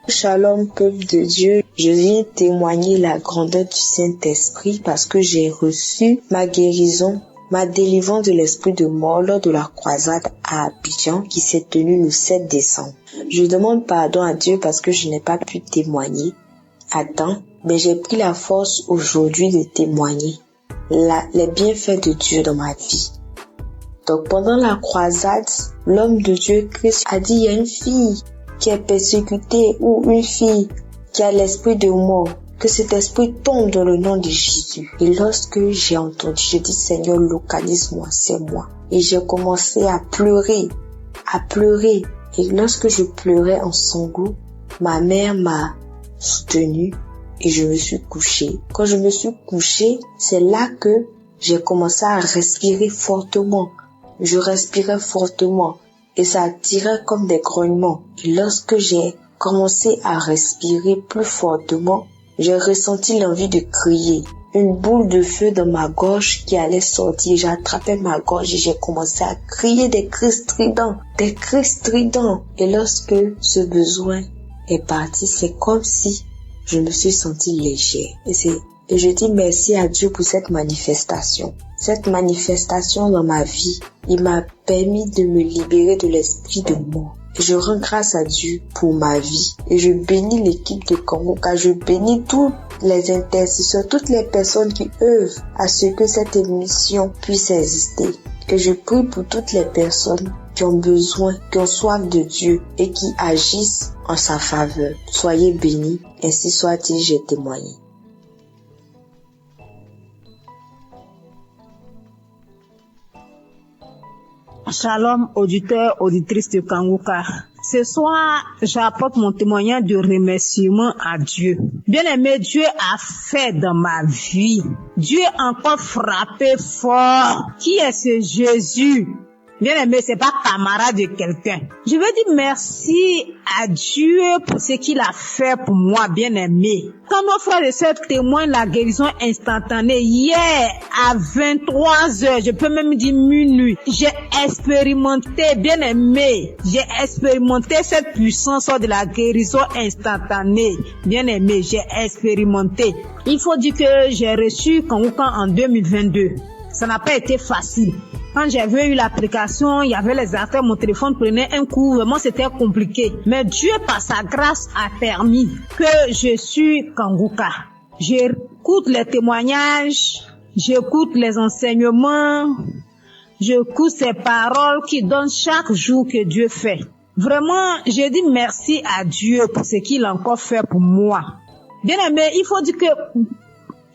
Shalom, peuple de Dieu. Je viens témoigner la grandeur du Saint-Esprit parce que j'ai reçu ma guérison, ma délivrance de l'esprit de mort lors de la croisade à Abidjan qui s'est tenue le 7 décembre. Je demande pardon à Dieu parce que je n'ai pas pu témoigner à temps, mais j'ai pris la force aujourd'hui de témoigner les bienfaits de Dieu dans ma vie. Donc pendant la croisade, l'homme de Dieu Christ a dit, il y a une fille qui est persécutée ou une fille qui a l'esprit de mort, que cet esprit tombe dans le nom de Jésus. Et lorsque j'ai entendu, j'ai dit, Seigneur, localise-moi, c'est moi. Et j'ai commencé à pleurer. Et lorsque je pleurais en sanglots, ma mère m'a soutenue et je me suis couchée. Quand je me suis couchée, c'est là que j'ai commencé à respirer fortement. Je respirais fortement et ça tirait comme des grognements. Et lorsque j'ai commencé à respirer plus fortement, j'ai ressenti l'envie de crier. une boule de feu dans ma gorge qui allait sortir. J'ai attrapé ma gorge et j'ai commencé à crier des cris stridents. Et lorsque ce besoin est parti, c'est comme si je me suis sentie légère. Et je dis merci à Dieu pour cette manifestation. Cette manifestation dans ma vie, il m'a permis de me libérer de l'esprit de mort. Et je rends grâce à Dieu pour ma vie. Et je bénis l'équipe de Kangoka. Je bénis tous les intercesseurs, toutes les personnes qui œuvrent à ce que cette émission puisse exister. Et je prie pour toutes les personnes qui ont besoin, qui ont soif de Dieu et qui agissent en sa faveur. Soyez bénis, ainsi soit-il, j'ai témoigné. Shalom, auditeurs, auditrices de Kangoka. Ce soir, j'apporte mon témoignage de remerciement à Dieu. Bien-aimé, Dieu a fait dans ma vie. Dieu a encore frappé fort. Qui est ce Jésus? Bien-aimé, c'est pas camarade de quelqu'un. Je veux dire merci à Dieu pour ce qu'il a fait pour moi, bien-aimé. Quand nos frères et sœurs témoignent la guérison instantanée, hier à 23h, je peux même dire minuit, j'ai expérimenté, bien-aimé, j'ai expérimenté cette puissance de la guérison instantanée. Bien-aimé, j'ai expérimenté. Il faut dire que j'ai reçu Kangoka en 2022. Ça n'a pas été facile. Quand j'avais eu l'application, il y avait les artères, mon téléphone prenait un coup, vraiment c'était compliqué. Mais Dieu, par sa grâce, a permis que je suis Kangoka. J'écoute les témoignages, j'écoute les enseignements, j'écoute ces paroles qui donnent chaque jour que Dieu fait. Vraiment, je dis merci à Dieu pour ce qu'il a encore fait pour moi. Bien aimé, il faut dire que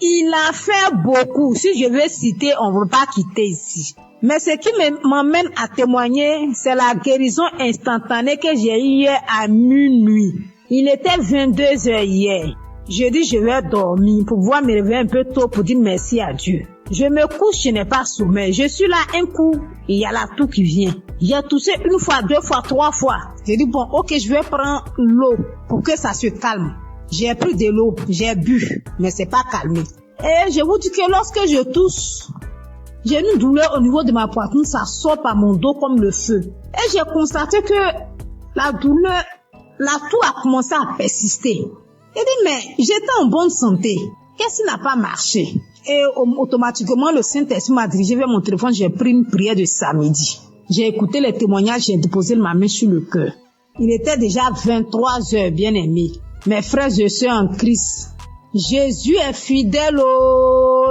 il a fait beaucoup. Si je veux citer, on ne veut pas quitter ici. Mais ce qui m'emmène à témoigner, c'est la guérison instantanée que j'ai eue hier à minuit. Il était 22h hier. Je dis je vais dormir pour pouvoir me réveiller un peu tôt pour dire merci à Dieu. Je me couche, je n'ai pas sommeil. Je suis là un coup, il y a la toux qui vient. J'ai toussé une fois, deux fois, trois fois. J'ai dit bon, ok, je vais prendre l'eau pour que ça se calme. J'ai pris de l'eau, j'ai bu, mais c'est pas calmé. Et je vous dis que lorsque je tousse, j'ai une douleur au niveau de ma poitrine, ça sort par mon dos comme le feu. Et j'ai constaté que la douleur, la toux a commencé à persister. J'ai dit, mais j'étais en bonne santé. Qu'est-ce qui n'a pas marché? Et automatiquement, le Saint-Esprit m'a dirigé vers mon téléphone, j'ai pris une prière de samedi. J'ai écouté les témoignages, j'ai déposé ma main sur le cœur. Il était déjà 23h, bien aimé. Mes frères et sœurs en Christ, Jésus est fidèle.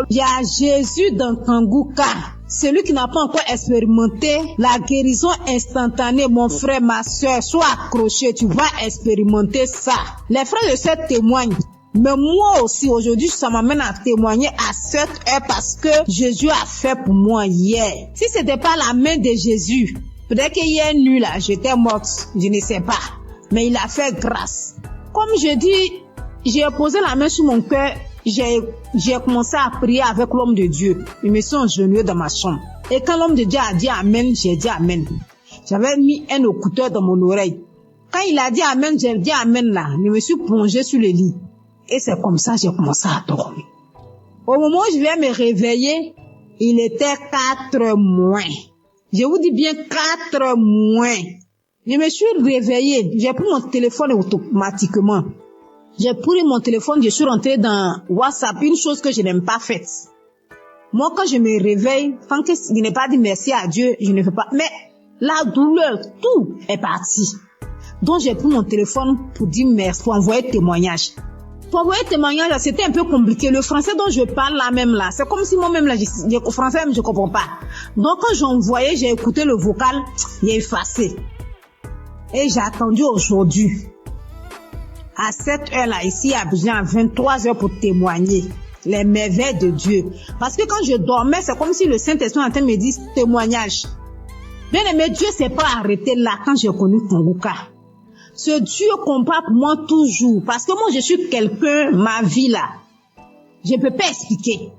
Il y a Jésus dans Kangoka. Celui qui n'a pas encore expérimenté la guérison instantanée, mon frère, ma sœur, sois accroché, tu vas expérimenter ça. Les frères et sœurs témoignent. Mais moi aussi, aujourd'hui, ça m'amène à témoigner à cette heure parce que Jésus a fait pour moi hier. Si c'était pas la main de Jésus, peut-être qu'hier nuit là, j'étais morte, je ne sais pas. Mais il a fait grâce. Comme je dis, j'ai posé la main sur mon cœur, j'ai commencé à prier avec l'homme de Dieu. Je me suis agenouillée dans ma chambre. Et quand l'homme de Dieu a dit Amen, j'ai dit Amen. J'avais mis un écouteur dans mon oreille. Quand il a dit Amen, j'ai dit Amen là. Je me suis plongée sur le lit. Et c'est comme ça que j'ai commencé à dormir. Au moment où je vais me réveiller, il était 4 moins. Je vous dis bien 4 moins. Je me suis réveillée, j'ai pris mon téléphone automatiquement. J'ai pris mon téléphone, je suis rentrée dans WhatsApp, une chose que je n'aime pas faite. Moi, quand je me réveille, tant que je n'ai pas dit merci à Dieu, je ne fais pas. Mais la douleur, tout est parti. Donc, j'ai pris mon téléphone pour dire merci, pour envoyer témoignage. Pour envoyer témoignage, c'était un peu compliqué. Le français dont je parle là même là, c'est comme si moi-même là, le français même je comprends pas. Donc, quand j'envoyais, j'ai écouté le vocal, il est effacé. Et j'ai attendu aujourd'hui, à cette heure-là, ici à Abidjan, à 23h pour témoigner les merveilles de Dieu. Parce que quand je dormais, c'est comme si le Saint-Esprit en train de me dire témoignage. Bien aimé, Dieu s'est pas arrêté là quand j'ai connu Kangoka. Ce Dieu combat pour moi toujours. Parce que moi, je suis quelqu'un, ma vie là, je ne peux pas expliquer.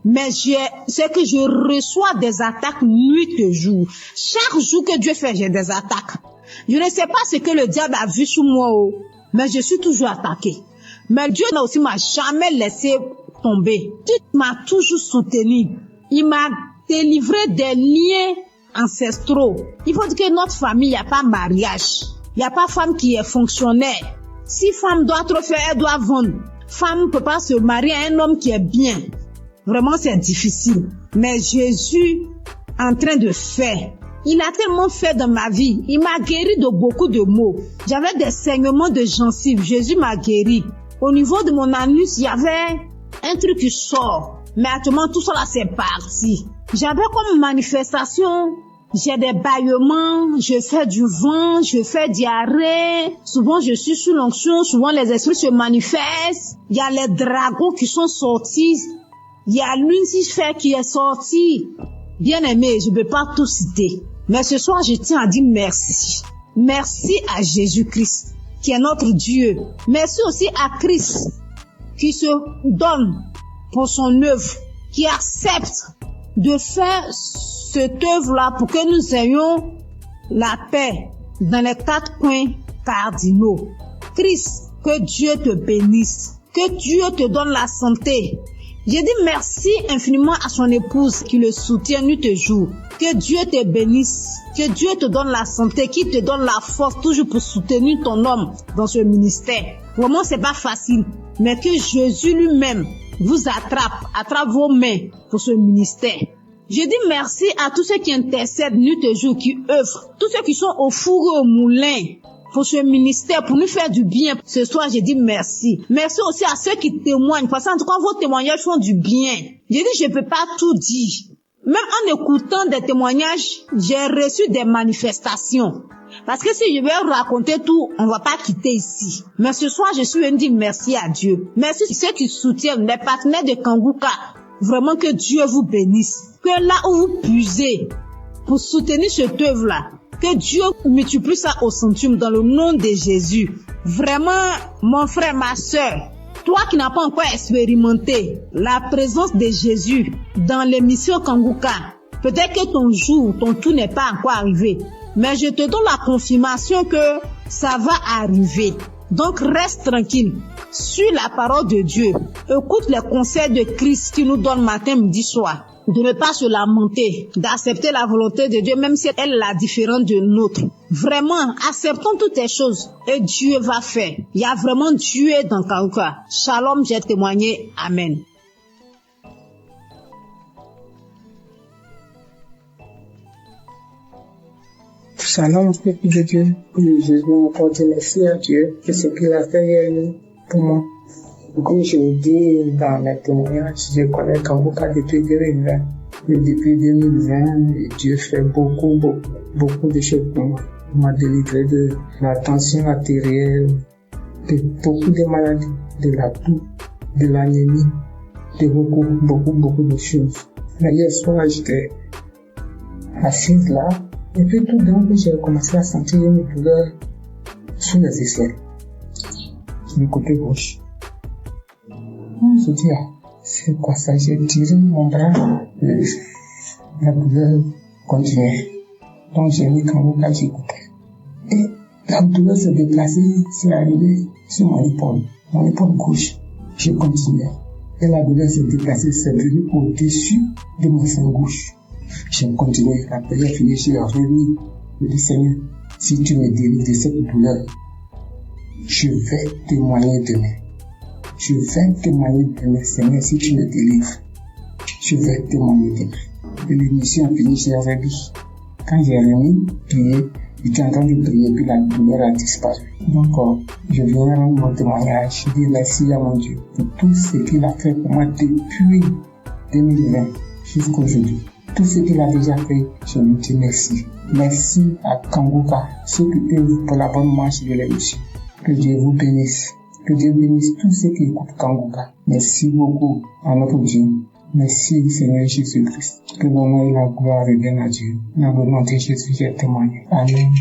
Mais c'est que je reçois des attaques nuit et jour. Chaque jour que Dieu fait, j'ai des attaques. Je ne sais pas ce que le diable a vu sur moi, mais je suis toujours attaquée. Mais Dieu aussi m'a jamais laissé tomber. Dieu m'a toujours soutenu. Il m'a délivré des liens ancestraux. Il faut dire que notre famille, il n'y a pas mariage. Il n'y a pas femme qui est fonctionnaire. Si femme doit trop faire, elle doit vendre. Femme ne peut pas se marier à un homme qui est bien. Vraiment, c'est difficile. Mais Jésus est en train de faire. Il a tellement fait dans ma vie. Il m'a guéri de beaucoup de maux. J'avais des saignements de gencives. Jésus m'a guéri. Au niveau de mon anus, il y avait un truc qui sort. Mais actuellement, tout ça là, c'est parti. J'avais comme manifestation, j'ai des bâillements, je fais du vent, je fais diarrhée. Souvent, je suis sous l'onction. Souvent, les esprits se manifestent. Il y a les dragons qui sont sortis. Il y a Lucifer qui est sorti. Bien aimé, je ne peux pas tout citer. Mais ce soir, je tiens à dire merci. Merci à Jésus-Christ, qui est notre Dieu. Merci aussi à Christ, qui se donne pour son œuvre, qui accepte de faire cette œuvre-là pour que nous ayons la paix dans les 4 coins cardinaux. Christ, que Dieu te bénisse, que Dieu te donne la santé. J'ai dit merci infiniment à son épouse qui le soutient nuit et jour. Que Dieu te bénisse, que Dieu te donne la santé, qu'il te donne la force toujours pour soutenir ton homme dans ce ministère. Vraiment, c'est pas facile, mais que Jésus lui-même vous attrape vos mains pour ce ministère. Je dis merci à tous ceux qui intercèdent nuit et jour, qui œuvrent, tous ceux qui sont au four et au moulin pour ce ministère, pour nous faire du bien. Ce soir, je dis merci. Merci aussi à ceux qui témoignent, parce qu'en tout cas, vos témoignages font du bien. Je dis, je peux pas tout dire. Même en écoutant des témoignages, j'ai reçu des manifestations. Parce que si je vais raconter tout, on va pas quitter ici. Mais ce soir, je suis venu dire merci à Dieu. Merci à ceux qui soutiennent, les partenaires de Kanguka. Vraiment que Dieu vous bénisse. Que là où vous puisez pour soutenir cette œuvre-là, que Dieu multiplie ça au centuple dans le nom de Jésus. Vraiment, mon frère, ma soeur, toi qui n'as pas encore expérimenté la présence de Jésus dans l'émission Kanguka, peut-être que ton tour n'est pas encore arrivé. Mais je te donne la confirmation que ça va arriver. Donc reste tranquille. Suis la parole de Dieu. Écoute les conseils de Christ qui nous donne matin, midi, soir. De ne pas se lamenter, d'accepter la volonté de Dieu, même si elle est la différente de nôtre. Vraiment, acceptons toutes les choses et Dieu va faire. Il y a vraiment Dieu dans Kanguka. Shalom, j'ai témoigné. Amen. Shalom, peuple de Dieu. Je veux encore dire merci à Dieu de ce qu'il a fait pour moi. Comme je l'ai dit dans mes témoignages, je connais Kanguka depuis 2020. Et depuis 2020, Dieu fait beaucoup de choses pour moi. Il m'a délivré de la tension artérielle, de beaucoup de maladies, de la toux, de l'anémie, de beaucoup de choses. Mais hier soir, j'étais assise là, et puis tout d'un coup, j'ai commencé à sentir une douleur sous les aisselles, sur le côté gauche. Je dis, c'est quoi ça? J'ai tiré mon bras, la douleur continuait. Donc j'ai mis Kanguka, j'écoutais. Et la douleur se déplaçait, c'est arrivé sur mon épaule gauche. Je continuais. Et la douleur se déplaçait, c'est venu au-dessus de mon sein gauche. J'ai continué. Après j'ai fini, j'ai remis. Je dis, Seigneur, si tu me délivres de cette douleur, je vais témoigner demain. Je vais témoigner demain, Seigneur, si tu me délivres. Je vais témoigner demain. Et l'émission a fini, j'ai remis. Quand j'ai remis, prié, j'étais en train de prier, puis la douleur a disparu. Donc, je viens rendre mon témoignage. Je dis merci à mon Dieu pour tout ce qu'il a fait pour moi depuis 2020 jusqu'à aujourd'hui. Tout ce qu'il a déjà fait, je lui dis merci. Merci à Kanguka, ceux qui œuvrent pour la bonne marche de l'émission. Que Dieu vous bénisse. Que Dieu bénisse tous ceux qui écoutent Kanguka. Merci beaucoup à notre Dieu. Merci Seigneur Jésus-Christ. Que l'honneur et la gloire reviennent à Dieu. Dans le nom de Jésus, j'ai témoigné. Amen.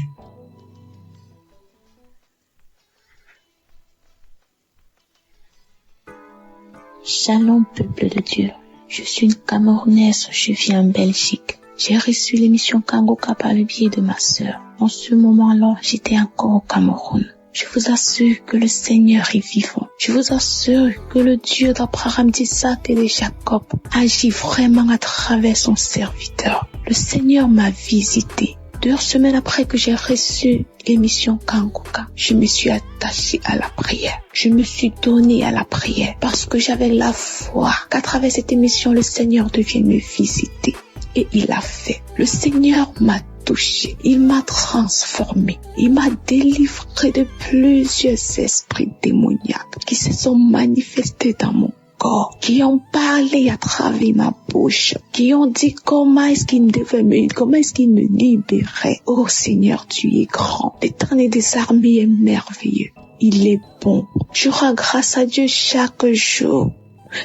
Shalom, peuple de Dieu. Je suis une Camerounaise, je vis en Belgique. J'ai reçu l'émission Kanguka par le biais de ma sœur. En ce moment-là, j'étais encore au Cameroun. Je vous assure que le Seigneur est vivant. Je vous assure que le Dieu d'Abraham, d'Isaac et de Jacob agit vraiment à travers son serviteur. Le Seigneur m'a visité. 2 semaines après que j'ai reçu l'émission Kanguka, je me suis attachée à la prière. Je me suis donnée à la prière parce que j'avais la foi qu'à travers cette émission, le Seigneur devienne me visiter. Et il l'a fait. Le Seigneur m'a touché. Il m'a transformé. Il m'a délivré de plusieurs esprits démoniaques qui se sont manifestés dans mon corps, qui ont parlé à travers ma bouche, qui ont dit comment est-ce qu'il me libérait. Oh Seigneur, tu es grand. L'Éternel des armées est merveilleux. Il est bon. Je rends grâce à Dieu chaque jour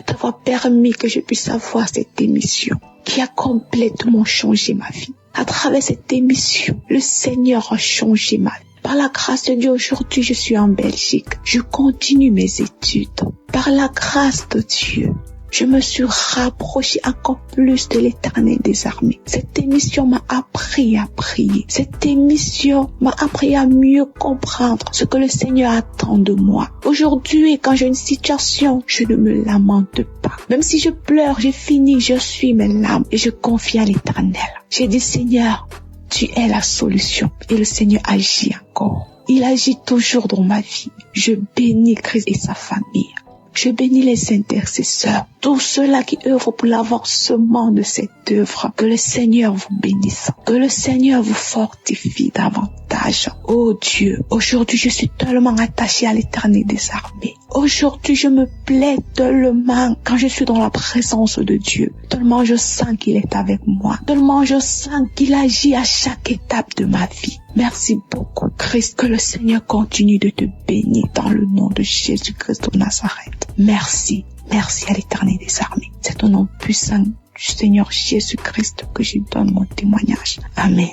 d'avoir permis que je puisse avoir cette émission qui a complètement changé ma vie. À travers cette émission, le Seigneur a changé ma vie. Par la grâce de Dieu, aujourd'hui, je suis en Belgique. Je continue mes études. Par la grâce de Dieu, je me suis rapprochée encore plus de l'Éternel des armées. Cette émission m'a appris à prier. Cette émission m'a appris à mieux comprendre ce que le Seigneur attend de moi. Aujourd'hui, quand j'ai une situation, je ne me lamente pas. Même si je pleure, je finis, je suis mes larmes et je confie à l'Éternel. J'ai dit, Seigneur, tu es la solution. Et le Seigneur agit encore. Il agit toujours dans ma vie. Je bénis Christ et sa famille. Je bénis les intercesseurs, tous ceux-là qui œuvrent pour l'avancement de cette œuvre. Que le Seigneur vous bénisse, que le Seigneur vous fortifie davantage. Oh Dieu, aujourd'hui je suis tellement attachée à l'Éternel des armées. Aujourd'hui je me plais tellement quand je suis dans la présence de Dieu. Tellement je sens qu'il est avec moi. Tellement je sens qu'il agit à chaque étape de ma vie. Merci beaucoup Christ, que le Seigneur continue de te bénir dans le nom de Jésus-Christ de Nazareth. Merci, merci à l'Éternel des armées. C'est au nom puissant du Seigneur Jésus-Christ que je donne mon témoignage. Amen.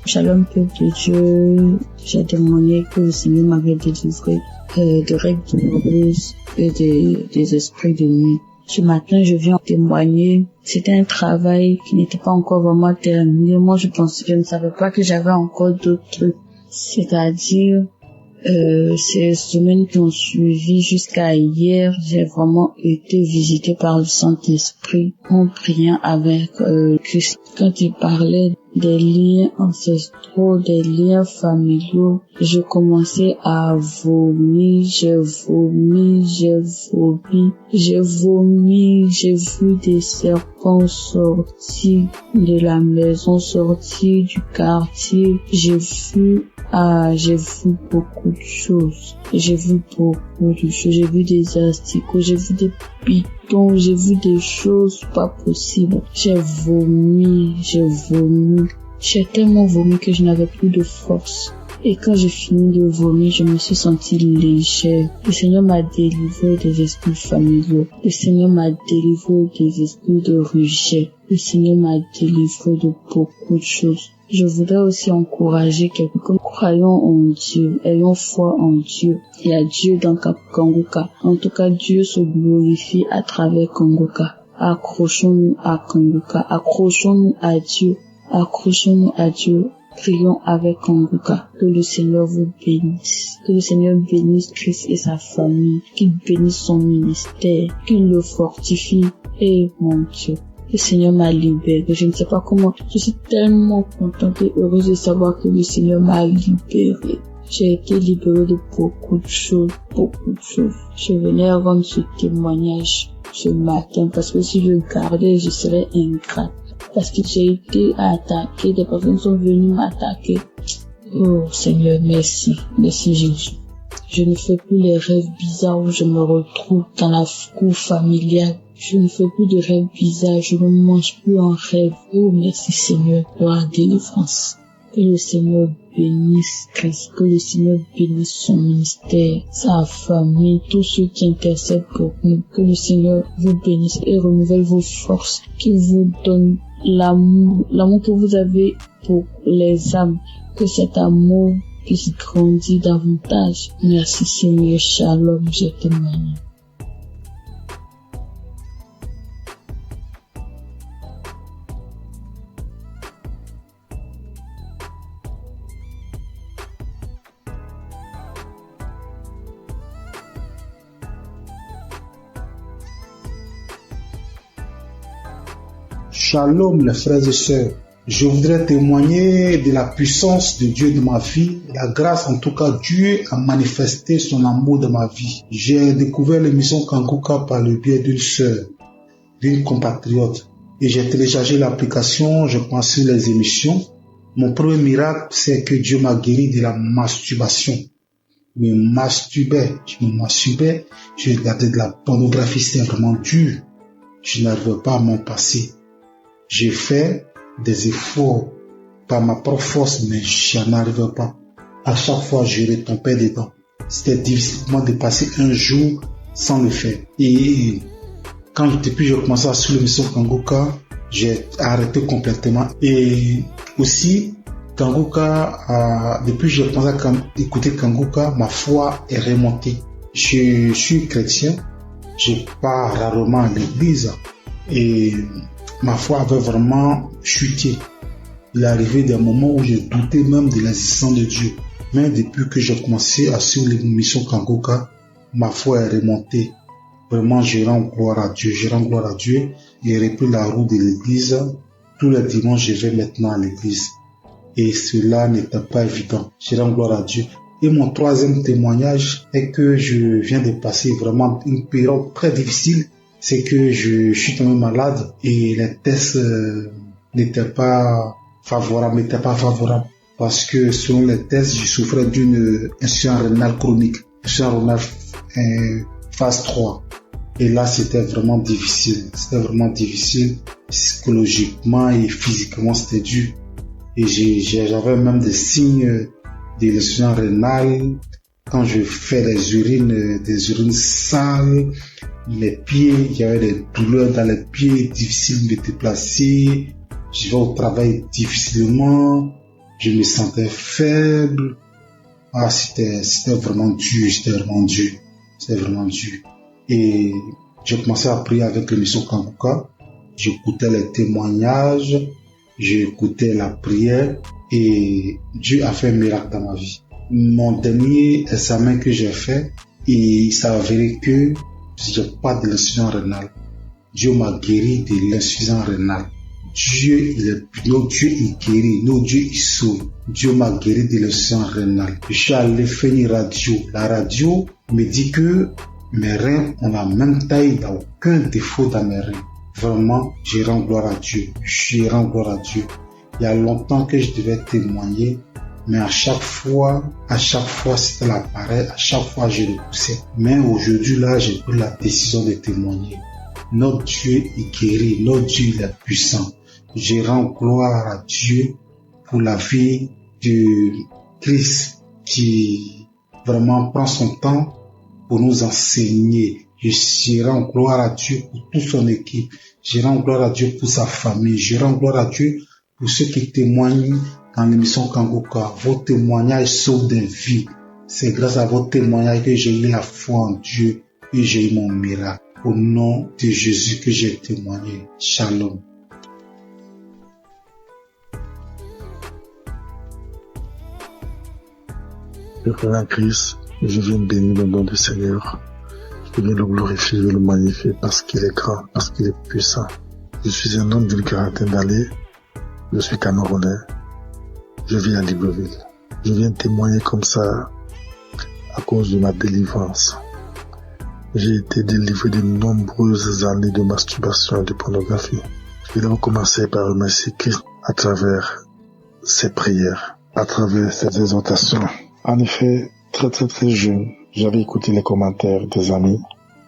Shalom peuple de Dieu, j'ai témoigné que le Seigneur m'avait délivré de règles douloureuses et des esprits de nuit. Ce matin, je viens témoigner. C'était un travail qui n'était pas encore vraiment terminé. Moi, je ne savais pas que j'avais encore d'autres trucs. C'est-à-dire, ces semaines qui ont suivi jusqu'à hier, j'ai vraiment été visitée par le Saint-Esprit en priant avec Christ. Quand il parlait des liens ancestraux, des liens familiaux, je commençais à vomir, j'ai vu des serpents sortir de la maison, sortir du quartier, j'ai vu beaucoup de choses. J'ai vu des asticots, j'ai vu des pitons, j'ai vu des choses pas possibles. J'ai vomi. J'ai tellement vomi que je n'avais plus de force. Et quand j'ai fini de vomir, je me suis sentie légère. Le Seigneur m'a délivré des esprits familiaux. Le Seigneur m'a délivré des esprits de rejet. Le Seigneur m'a délivré de beaucoup de choses. Je voudrais aussi encourager quelqu'un. Croyons en Dieu, ayons foi en Dieu. Il y a Dieu dans Kanguka. En tout cas, Dieu se glorifie à travers Kanguka. Accrochons-nous à Kanguka. Accrochons-nous à Dieu. Accrochons-nous à Dieu. Prions avec Kanguka. Que le Seigneur vous bénisse. Que le Seigneur bénisse Christ et sa famille. Qu'il bénisse son ministère. Qu'il le fortifie. Et mon Dieu, le Seigneur m'a libéré. Je ne sais pas comment. Je suis tellement contente et heureuse de savoir que le Seigneur m'a libéré. J'ai été libérée de beaucoup de choses. Je venais rendre ce témoignage ce matin parce que si je gardais, je serais ingrate. Parce que j'ai été attaquée, des personnes sont venues m'attaquer. Oh Seigneur, merci. Merci Jésus. Je ne fais plus les rêves bizarres où je me retrouve dans la cour familiale. Je ne fais plus de rêves bizarres, je ne mange plus en rêve. Oh merci Seigneur pour la délivrance. Que le Seigneur bénisse Christ, que le Seigneur bénisse son ministère, sa famille, tous ceux qui intercèdent pour nous. Que le Seigneur vous bénisse et renouvelle vos forces, qu'il vous donne l'amour que vous avez pour les âmes, que cet amour puisse grandir davantage. Merci Seigneur, shalom, je témoigne. Shalom les frères et sœurs. Je voudrais témoigner de la puissance de Dieu dans ma vie, la grâce en tout cas. Dieu a manifesté son amour dans ma vie. J'ai découvert l'émission Kanguka par le biais d'une sœur, d'une compatriote. Et j'ai téléchargé l'application, je pensais les émissions. Mon premier miracle, c'est que Dieu m'a guéri de la masturbation. Je me masturbais, je regardais de la pornographie, c'était vraiment dur. Je n'arrivais pas à m'en passer. J'ai fait des efforts par ma propre force, mais je n'arrivais pas. À chaque fois, je retombais dedans. C'était difficile pour moi de passer un jour sans le faire. Et depuis que j'ai commencé à suivre l'émission Kanguka, j'ai arrêté complètement. Et aussi, Kanguka, depuis que j'ai commencé à écouter Kanguka, ma foi est remontée. Je suis chrétien, je pars rarement à l'église et ma foi avait vraiment chuté. Il est arrivé des moments où j'ai douté même de l'existence de Dieu. Mais depuis que j'ai commencé à suivre l'émission Kanguka, ma foi est remontée. Vraiment, je rends gloire à Dieu. Et repris la roue de l'église. Tous les dimanches, je vais maintenant à l'église. Et cela n'était pas évident. Je rends gloire à Dieu. Et mon troisième témoignage est que je viens de passer vraiment une période très difficile. C'est que je suis tombé malade et les tests n'étaient pas favorables. Parce que selon les tests, je souffrais d'une insuffisance rénale chronique. Insuffisance rénale phase 3. Et là, c'était vraiment difficile. Psychologiquement et physiquement, c'était dur. Et j'avais même des signes de l'insuffisance rénale. Quand je fais des urines sales, les pieds, il y avait des douleurs dans les pieds, difficile de me déplacer. Je vais au travail difficilement. Je me sentais faible. C'était vraiment dur. Et j'ai commencé à prier avec l'émission Kanguka. J'écoutais les témoignages, j'écoutais la prière et Dieu a fait un miracle dans ma vie. Mon dernier examen que j'ai fait, il s'est avéré que j'ai pas de l'insuffisance rénale. Dieu m'a guéri de l'insuffisance rénale. Notre Dieu il guérit, notre Dieu il sauve. Dieu m'a guéri de l'insuffisance rénale. Je suis allé faire une radio. La radio me dit que mes reins ont la même taille, il n'y a aucun défaut dans mes reins. Vraiment, je rends gloire à Dieu. Il y a longtemps que je devais témoigner, mais à chaque fois, c'était l'appareil, à chaque fois, je repoussais. Mais aujourd'hui, là, j'ai pris la décision de témoigner. Notre Dieu est guéri, notre Dieu il est puissant. Je rends gloire à Dieu pour la vie de Christ qui vraiment prend son temps pour nous enseigner. Je rends gloire à Dieu pour toute son équipe. Je rends gloire à Dieu pour sa famille. Je rends gloire à Dieu pour ceux qui témoignent dans l'émission Kanguka. Vos témoignages sauvent des vies. C'est grâce à vos témoignages que j'ai eu la foi en Dieu et j'ai eu mon miracle. Au nom de Jésus que j'ai témoigné. Shalom. Je viens à Christ, je viens bénir le nom du Seigneur. Je viens le glorifier, je le magnifier parce qu'il est grand, parce qu'il est puissant. Je suis un homme d'une quarantaine d'années. Je suis Camerounais. Je vis à Libreville. Je viens témoigner comme ça à cause de ma délivrance. J'ai été délivré de nombreuses années de masturbation et de pornographie. Je vais commencer par remercier Christ à travers ses prières, à travers ses exhortations. En effet, très jeune, j'avais écouté les commentaires des amis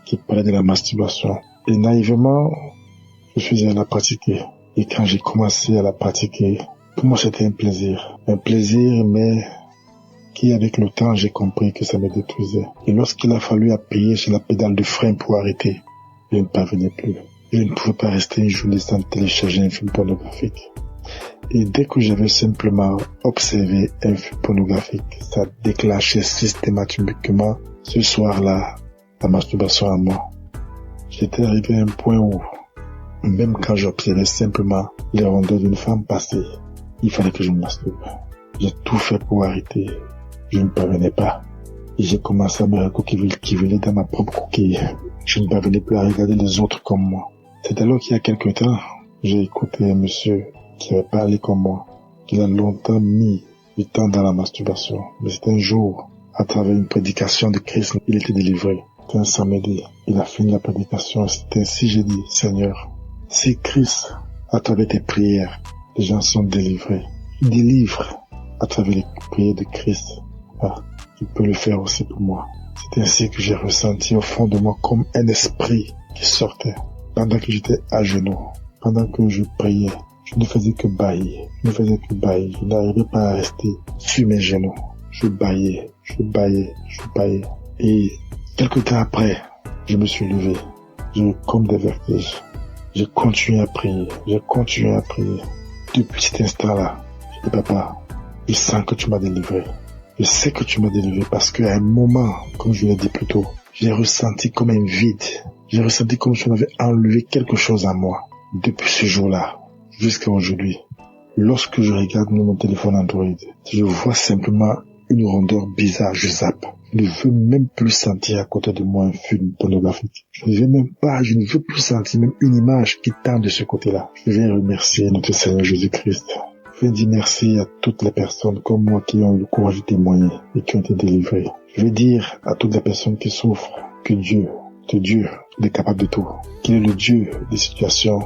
qui parlaient de la masturbation. Et naïvement, je suis allé la pratiquer. Et quand j'ai commencé à la pratiquer, pour moi c'était un plaisir. Un plaisir, mais qui avec le temps, j'ai compris que ça me détruisait. Et lorsqu'il a fallu appuyer sur la pédale de frein pour arrêter, je ne parvenais plus. Je ne pouvais pas rester une journée sans télécharger un film pornographique. Et dès que j'avais simplement observé un film pornographique, ça déclenchait systématiquement ce soir-là la masturbation à moi. J'étais arrivé à un point où, même quand j'observais simplement les rondeurs d'une femme passer, il fallait que je me masturbe. J'ai tout fait pour arrêter. Je ne parvenais pas. Et j'ai commencé à me recouquiller dans ma propre coquille. Je ne parvenais plus à regarder les autres comme moi. C'est alors qu'il y a quelque temps, J'ai écouté un monsieur qui avait parlé comme moi, qu'il a longtemps mis du temps dans la masturbation. Mais c'était un jour, à travers une prédication de Christ, il était délivré. C'était un samedi. Il a fini la prédication. C'était ainsi, j'ai dit, Seigneur, si Christ, à travers tes prières, les gens sont délivrés, il délivre à travers les prières de Christ. Tu peux le faire aussi pour moi. C'est ainsi que j'ai ressenti au fond de moi comme un esprit qui sortait. Pendant que j'étais à genoux, pendant que je priais, je ne faisais que bâillir. Je n'arrivais pas à rester sur mes genoux. Je bâillais. Et quelque temps après, je me suis levé. J'ai eu comme des vertiges. J'ai continué à prier. Depuis cet instant-là, je dis, papa, je sens que tu m'as délivré. Je sais que tu m'as délivré parce qu'à un moment, comme je l'ai dit plus tôt, j'ai ressenti comme un vide. J'ai ressenti comme si on avait enlevé quelque chose à moi. Depuis ce jour-là, jusqu'à aujourd'hui, lorsque je regarde mon téléphone Android, je vois simplement une rondeur bizarre, je zappe. Je ne veux même plus sentir à côté de moi un film pornographique. Je ne veux plus sentir même une image qui tend de ce côté-là. Je vais remercier notre Seigneur Jésus-Christ. Je vais dire merci à toutes les personnes comme moi qui ont eu le courage de témoigner et qui ont été délivrées. Je vais dire à toutes les personnes qui souffrent que Dieu est capable de tout. Qu'il est le Dieu des situations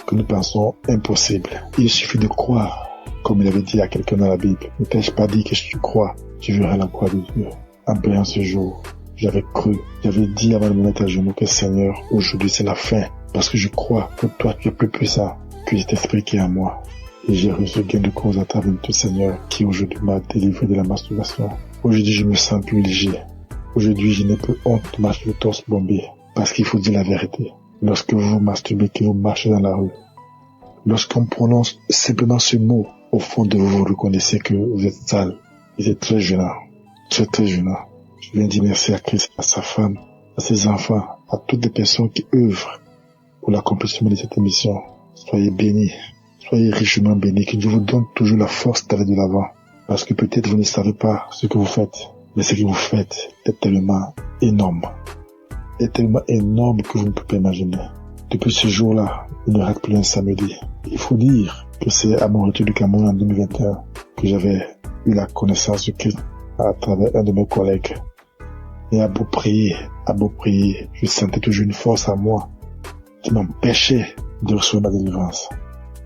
que nous pensons impossibles. Il suffit de croire, comme il avait dit à quelqu'un dans la Bible. Ne t'ai-je pas dit que si tu crois, tu verras la gloire de Dieu. En priant ce jour, j'avais cru, j'avais dit avant de me mettre à genoux que Seigneur, aujourd'hui c'est la fin. Parce que je crois que toi tu es plus puissant que cet esprit qui est en moi. Et j'ai reçu gain de cause à travers tout Seigneur qui aujourd'hui m'a délivré de la masturbation. Aujourd'hui je me sens plus léger. Aujourd'hui je n'ai plus honte de marcher le torse bombé. Parce qu'il faut dire la vérité. Lorsque vous vous masturbez, que vous marchez dans la rue, lorsqu'on prononce simplement ce mot, au fond de vous, vous reconnaissez que vous êtes sale. Et c'est très gênant. Très gênant. Je viens dire merci à Christ, à sa femme, à ses enfants, à toutes les personnes qui œuvrent pour l'accomplissement de cette émission. Soyez bénis. Soyez richement bénis. Que Dieu vous donne toujours la force d'aller de l'avant. Parce que peut-être vous ne savez pas ce que vous faites. Mais ce que vous faites est tellement énorme. Est tellement énorme que vous ne pouvez pas imaginer. Depuis ce jour-là, il ne rate plus un samedi. Il faut dire que c'est à mon retour du Cameroun en 2021 que j'avais eu la connaissance de Christ à travers un de mes collègues. Et à beau prier, je sentais toujours une force en moi qui m'empêchait de recevoir ma délivrance.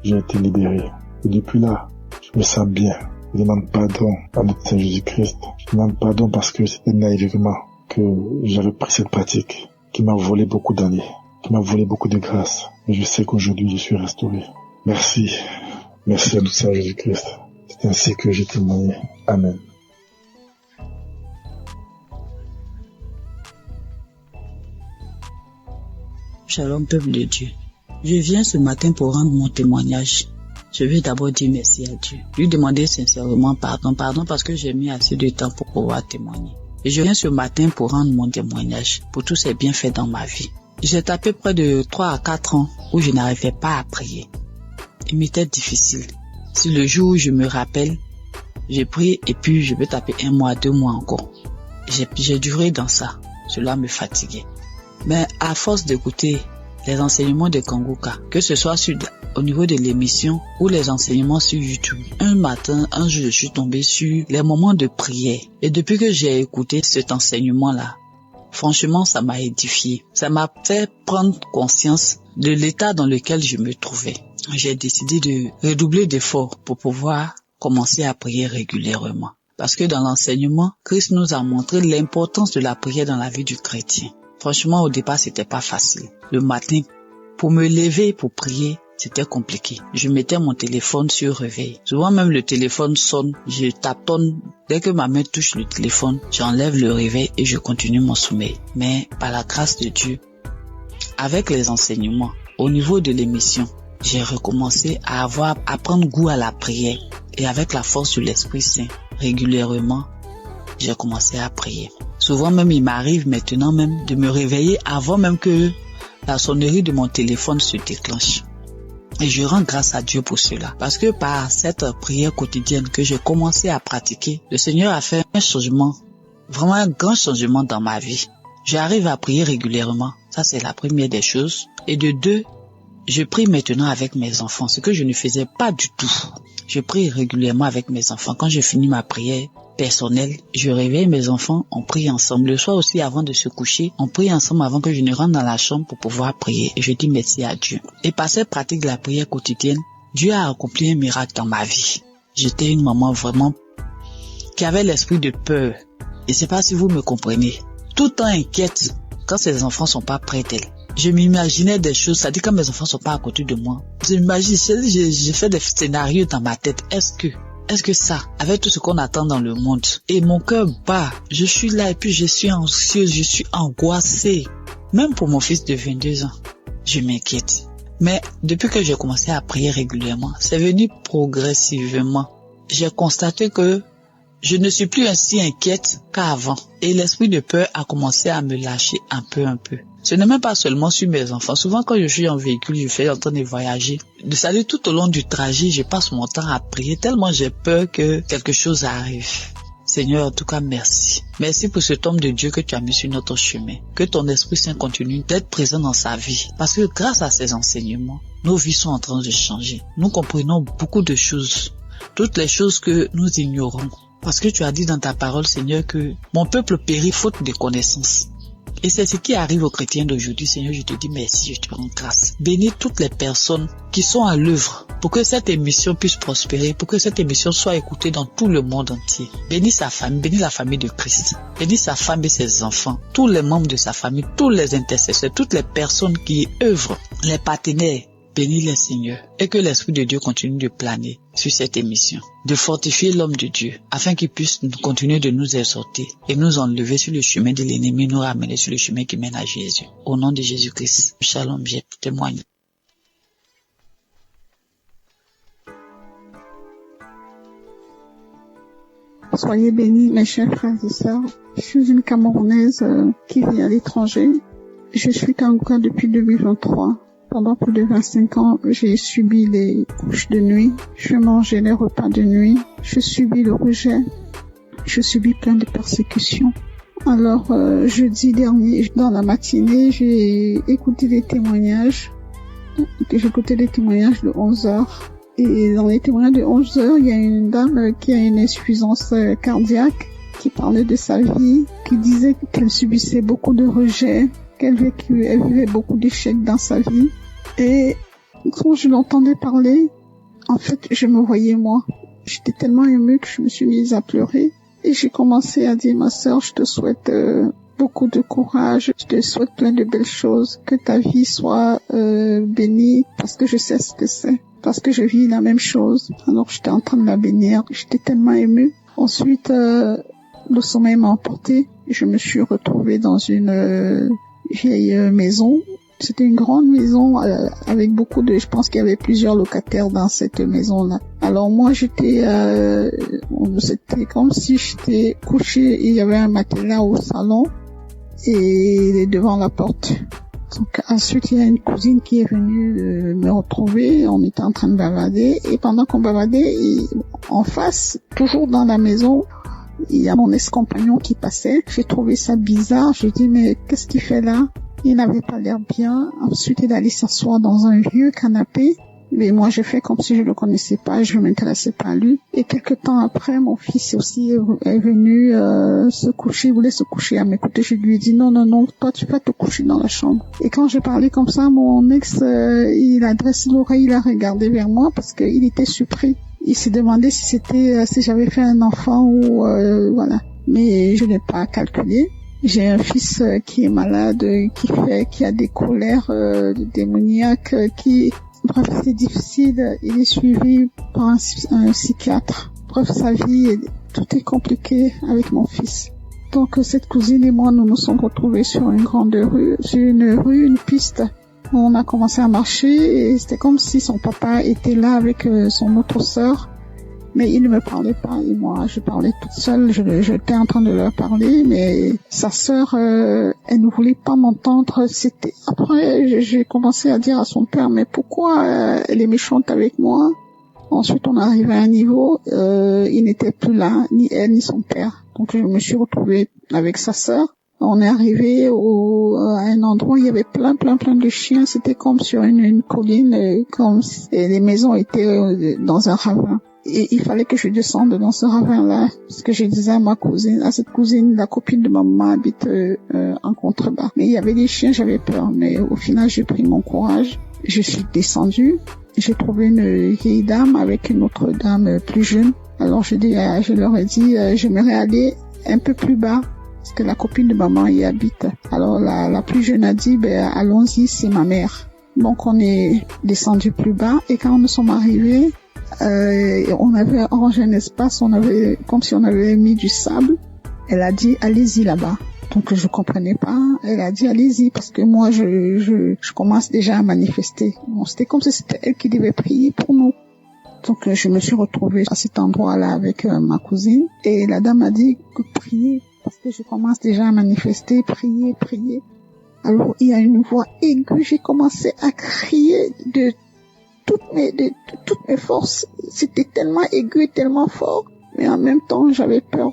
J'ai été libéré. Et depuis là, je me sens bien. Je demande pardon à notre Seigneur Jésus-Christ. Je demande pardon parce que c'était naïvement que j'avais pris cette pratique qui m'a volé beaucoup d'années, qui m'a volé beaucoup de grâce. Mais je sais qu'aujourd'hui je suis restauré. Merci. Merci à notre Seigneur Jésus-Christ. C'est ainsi que j'ai témoigné. Amen. Shalom, peuple de Dieu. Je viens ce matin pour rendre mon témoignage. Je veux d'abord dire merci à Dieu. Lui demander sincèrement pardon parce que j'ai mis assez de temps pour pouvoir témoigner. Et je viens ce matin pour rendre mon témoignage pour tous ces bienfaits dans ma vie. J'ai tapé près de 3 à 4 ans où je n'arrivais pas à prier. Il m'était difficile. Si le jour où je me rappelle, j'ai prié et puis je peux taper 1 mois, 2 mois encore. J'ai duré dans ça. Cela me fatiguait. Mais à force d'écouter les enseignements de Kanguka, que ce soit au niveau de l'émission ou les enseignements sur YouTube, un jour, je suis tombé sur les moments de prière. Et depuis que j'ai écouté cet enseignement-là, franchement, ça m'a édifié. Ça m'a fait prendre conscience de l'état dans lequel je me trouvais. J'ai décidé de redoubler d'efforts pour pouvoir commencer à prier régulièrement. Parce que dans l'enseignement, Christ nous a montré l'importance de la prière dans la vie du chrétien. Franchement, au départ, c'était pas facile. Le matin, pour me lever, pour prier, c'était compliqué. Je mettais mon téléphone sur réveil. Souvent même le téléphone sonne, je taponne. Dès que ma main touche le téléphone, j'enlève le réveil et je continue mon sommeil. Mais par la grâce de Dieu, avec les enseignements, au niveau de l'émission, j'ai recommencé à prendre goût à la prière. Et avec la force de l'Esprit Saint, régulièrement, j'ai commencé à prier. Souvent même, il m'arrive maintenant même de me réveiller avant même que la sonnerie de mon téléphone se déclenche. Et je rends grâce à Dieu pour cela. Parce que par cette prière quotidienne que j'ai commencé à pratiquer, le Seigneur a fait un changement, vraiment un grand changement dans ma vie. J'arrive à prier régulièrement. Ça, c'est la première des choses. Et de deux, Je prie maintenant avec mes enfants, ce que je ne faisais pas du tout. Je prie régulièrement avec mes enfants. Quand je finis ma prière personnelle, je réveille mes enfants, on prie ensemble. Le soir aussi, avant de se coucher, on prie ensemble avant que je ne rentre dans la chambre pour pouvoir prier. Et je dis merci à Dieu. Et par cette pratique de la prière quotidienne, Dieu a accompli un miracle dans ma vie. J'étais une maman vraiment qui avait l'esprit de peur. Et c'est pas si vous me comprenez. Tout le temps inquiète quand ses enfants sont pas près d'elle. Je m'imaginais des choses, ça dit quand mes enfants sont pas à côté de moi. Je m'imagine, j'ai fait des scénarios dans ma tête. Est-ce que ça, avec tout ce qu'on attend dans le monde, et mon cœur bat, je suis là et puis je suis anxieuse, je suis angoissée. Même pour mon fils de 22 ans, je m'inquiète. Mais depuis que j'ai commencé à prier régulièrement, c'est venu progressivement. J'ai constaté que je ne suis plus ainsi inquiète qu'avant. Et l'esprit de peur a commencé à me lâcher un peu. Ce n'est même pas seulement sur mes enfants. Souvent quand je suis en véhicule, je suis en train de voyager. C'est-à-dire tout au long du trajet, je passe mon temps à prier tellement j'ai peur que quelque chose arrive. Seigneur, en tout cas, merci. Merci pour cet homme de Dieu que tu as mis sur notre chemin. Que ton Esprit Saint continue d'être présent dans sa vie. Parce que grâce à ces enseignements, nos vies sont en train de changer. Nous comprenons beaucoup de choses. Toutes les choses que nous ignorons. Parce que tu as dit dans ta parole, Seigneur, que mon peuple périt faute de connaissances. Et c'est ce qui arrive aux chrétiens d'aujourd'hui. Seigneur, je te dis merci, je te rends grâce. Bénis toutes les personnes qui sont à l'œuvre pour que cette émission puisse prospérer, pour que cette émission soit écoutée dans tout le monde entier. Bénis sa famille, bénis la famille de Christ. Bénis sa femme et ses enfants, tous les membres de sa famille, tous les intercesseurs, toutes les personnes qui œuvrent, les partenaires. Bénis-les, Seigneur, et que l'Esprit de Dieu continue de planer sur cette émission, de fortifier l'homme de Dieu, afin qu'il puisse continuer de nous exhorter et nous enlever sur le chemin de l'ennemi, nous ramener sur le chemin qui mène à Jésus. Au nom de Jésus-Christ, shalom, je témoigne. Soyez bénis, mes chers frères et sœurs. Je suis une Camerounaise qui vit à l'étranger. Je suis Kanguka depuis 2023. Pendant plus de 25 ans, j'ai subi les couches de nuit, je mangeais les repas de nuit, je subis le rejet, je subis plein de persécutions. Alors, jeudi dernier, dans la matinée, j'ai écouté des témoignages. J'ai écouté des témoignages de 11 heures. Et dans les témoignages de 11 heures, il y a une dame qui a une insuffisance cardiaque, qui parlait de sa vie, qui disait qu'elle subissait beaucoup de rejet, qu'elle vivait beaucoup d'échecs dans sa vie. Et quand je l'entendais parler, en fait, je me voyais moi. J'étais tellement émue que je me suis mise à pleurer. Et j'ai commencé à dire, ma sœur, je te souhaite beaucoup de courage. Je te souhaite plein de belles choses. Que ta vie soit bénie, parce que je sais ce que c'est. Parce que je vis la même chose. Alors j'étais en train de la bénir. J'étais tellement émue. Ensuite, le sommeil m'a emporté. Je me suis retrouvée dans une vieille maison. C'était une grande maison avec beaucoup de... Je pense qu'il y avait plusieurs locataires dans cette maison-là. Alors moi, c'était comme si j'étais couchée. Il y avait un matelas au salon et devant la porte. Donc ensuite, il y a une cousine qui est venue me retrouver. On était en train de bavader. Et pendant qu'on bavadait, en face, toujours dans la maison, il y a mon ex-compagnon qui passait. J'ai trouvé ça bizarre. J'ai dit, mais qu'est-ce qu'il fait là? Il n'avait pas l'air bien. Ensuite, il allait s'asseoir dans un vieux canapé. Mais moi, j'ai fait comme si je le connaissais pas. Je m'intéressais pas à lui. Et quelque temps après, mon fils aussi est venu se coucher. Il voulait se coucher à mes côtés. Je lui ai dit, non, toi, tu vas te coucher dans la chambre. Et quand j'ai parlé comme ça, mon ex, il a dressé l'oreille, il a regardé vers moi parce qu'il était surpris. Il s'est demandé si j'avais fait un enfant ou voilà. Mais je n'ai pas calculé. J'ai un fils qui est malade, qui a des colères démoniaques, bref, c'est difficile. Il est suivi par un psychiatre. Bref, sa vie, tout est compliqué avec mon fils. Donc, cette cousine et moi, nous nous sommes retrouvés sur une grande rue, une piste. On a commencé à marcher et c'était comme si son papa était là avec son autre sœur. Mais il ne me parlait pas et moi je parlais toute seule, j'étais en train de leur parler, mais sa sœur, elle ne voulait pas m'entendre. Après j'ai commencé à dire à son père, mais pourquoi elle est méchante avec moi? Ensuite on arrive à un niveau, il n'était plus là, ni elle ni son père. Donc je me suis retrouvée avec sa sœur. On est arrivé à un endroit où il y avait plein de chiens. C'était comme sur une colline, et les maisons étaient dans un ravin. Et il fallait que je descende dans ce ravin-là. Parce que je disais à cette cousine, la copine de maman habite en contrebas. Mais il y avait des chiens, j'avais peur. Mais au final, j'ai pris mon courage. Je suis descendue. J'ai trouvé une vieille dame avec une autre dame plus jeune. Alors je leur ai dit, j'aimerais aller un peu plus bas. Parce que la copine de maman y habite. Alors la plus jeune a dit, allons-y, c'est ma mère. Donc on est descendu plus bas. Et quand nous sommes arrivés, on avait arrangé un espace, comme si on avait mis du sable. Elle a dit, allez-y là-bas. Donc je comprenais pas. Elle a dit, allez-y, parce que moi je commence déjà à manifester. Bon, c'était comme si c'était elle qui devait prier pour nous. Donc je me suis retrouvée à cet endroit-là avec ma cousine. Et la dame a dit que prier, parce que je commence déjà à manifester, prier. Alors il y a une voix aiguë, j'ai commencé à crier de toutes mes forces. C'était tellement aigu et tellement fort, mais en même temps j'avais peur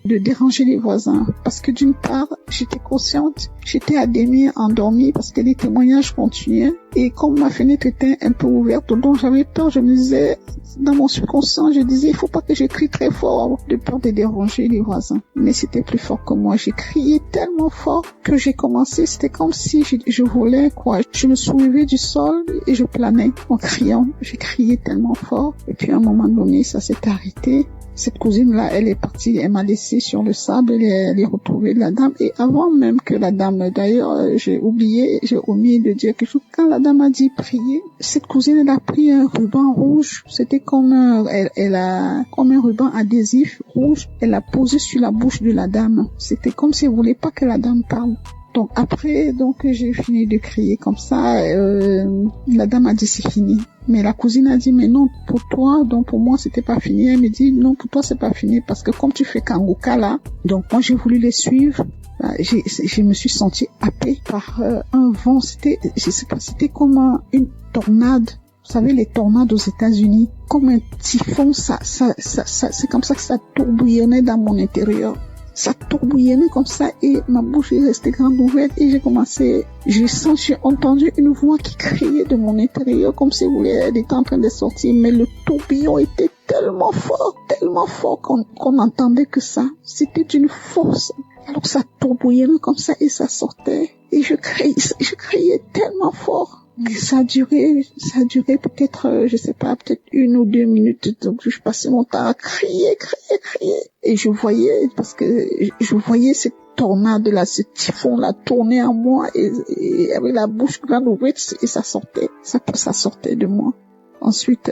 de déranger les voisins, parce que d'une part j'étais consciente, j'étais à demi endormie parce que les témoignages continuaient, et comme ma fenêtre était un peu ouverte, donc j'avais peur. Je me disais, dans mon subconscient, je disais, il faut pas que je crie très fort de peur de déranger les voisins. Mais c'était plus fort que moi. J'ai crié tellement fort que j'ai commencé, c'était comme si je volais, quoi. Je me soulevais du sol et je planais en criant. J'ai crié tellement fort, et puis à un moment donné, ça s'est arrêté. Cette cousine-là, elle est partie, elle m'a laissé sur le sable, elle est retrouvée la dame. Et avant même que la dame, d'ailleurs, j'ai omis de dire quelque chose. Quand la dame a dit prier, cette cousine, elle a pris un ruban rouge. C'était comme un ruban adhésif rouge. Elle l'a posé sur la bouche de la dame. C'était comme si elle voulait pas que la dame parle. Donc après, j'ai fini de crier comme ça. La dame a dit c'est fini. Mais la cousine a dit mais non, pour toi, donc pour moi c'était pas fini. Elle me dit non, pour toi c'est pas fini parce que comme tu fais Kanguka là, donc moi j'ai voulu les suivre. Je me suis sentie happée par un vent. C'était comme une tornade. Vous savez, les tornades aux États-Unis, comme un typhon, c'est comme ça que ça tourbillonnait dans mon intérieur. Ça tourbillonnait comme ça et ma bouche est restée grande ouverte et j'ai entendu une voix qui criait de mon intérieur comme si elle était en train de sortir, mais le tourbillon était tellement fort qu'on entendait que ça. C'était d'une force. Alors ça tourbillonnait comme ça et ça sortait. Et je criais tellement fort. Et ça a duré peut-être, je sais pas, peut-être 1 ou 2 minutes. Donc, je passais mon temps à crier. Et je voyais cette tornade-là, ce typhon-là tourner en moi et avec la bouche grande ouverte et ça sortait. Ça sortait de moi. Ensuite,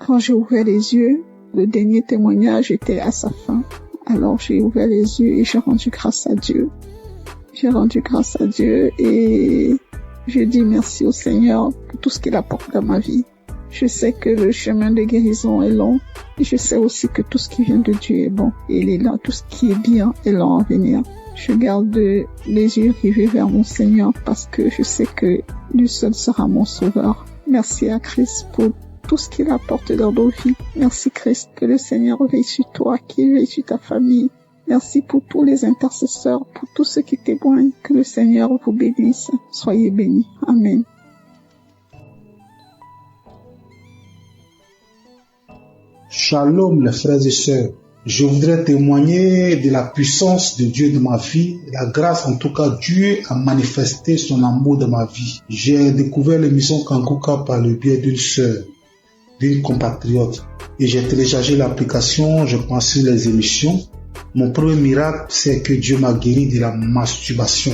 quand j'ai ouvert les yeux, le dernier témoignage était à sa fin. Alors, j'ai ouvert les yeux et j'ai rendu grâce à Dieu. Et je dis merci au Seigneur pour tout ce qu'il apporte dans ma vie. Je sais que le chemin de guérison est long. Et je sais aussi que tout ce qui vient de Dieu est bon. Et il est là, tout ce qui est bien est long à venir. Je garde les yeux rivés vers mon Seigneur parce que je sais que lui seul sera mon sauveur. Merci à Christ pour tout ce qu'il apporte dans nos vies. Merci Christ, que le Seigneur veille sur toi, qu'il veille sur ta famille. Merci pour tous les intercesseurs, pour tous ceux qui témoignent. Que le Seigneur vous bénisse. Soyez bénis. Amen. Shalom les frères et sœurs. Je voudrais témoigner de la puissance de Dieu dans ma vie, la grâce en tout cas. Dieu a manifesté son amour dans ma vie. J'ai découvert l'émission Kanguka par le biais d'une sœur, d'une compatriote. Et j'ai téléchargé l'application, je pensais les émissions. Mon premier miracle, c'est que Dieu m'a guéri de la masturbation.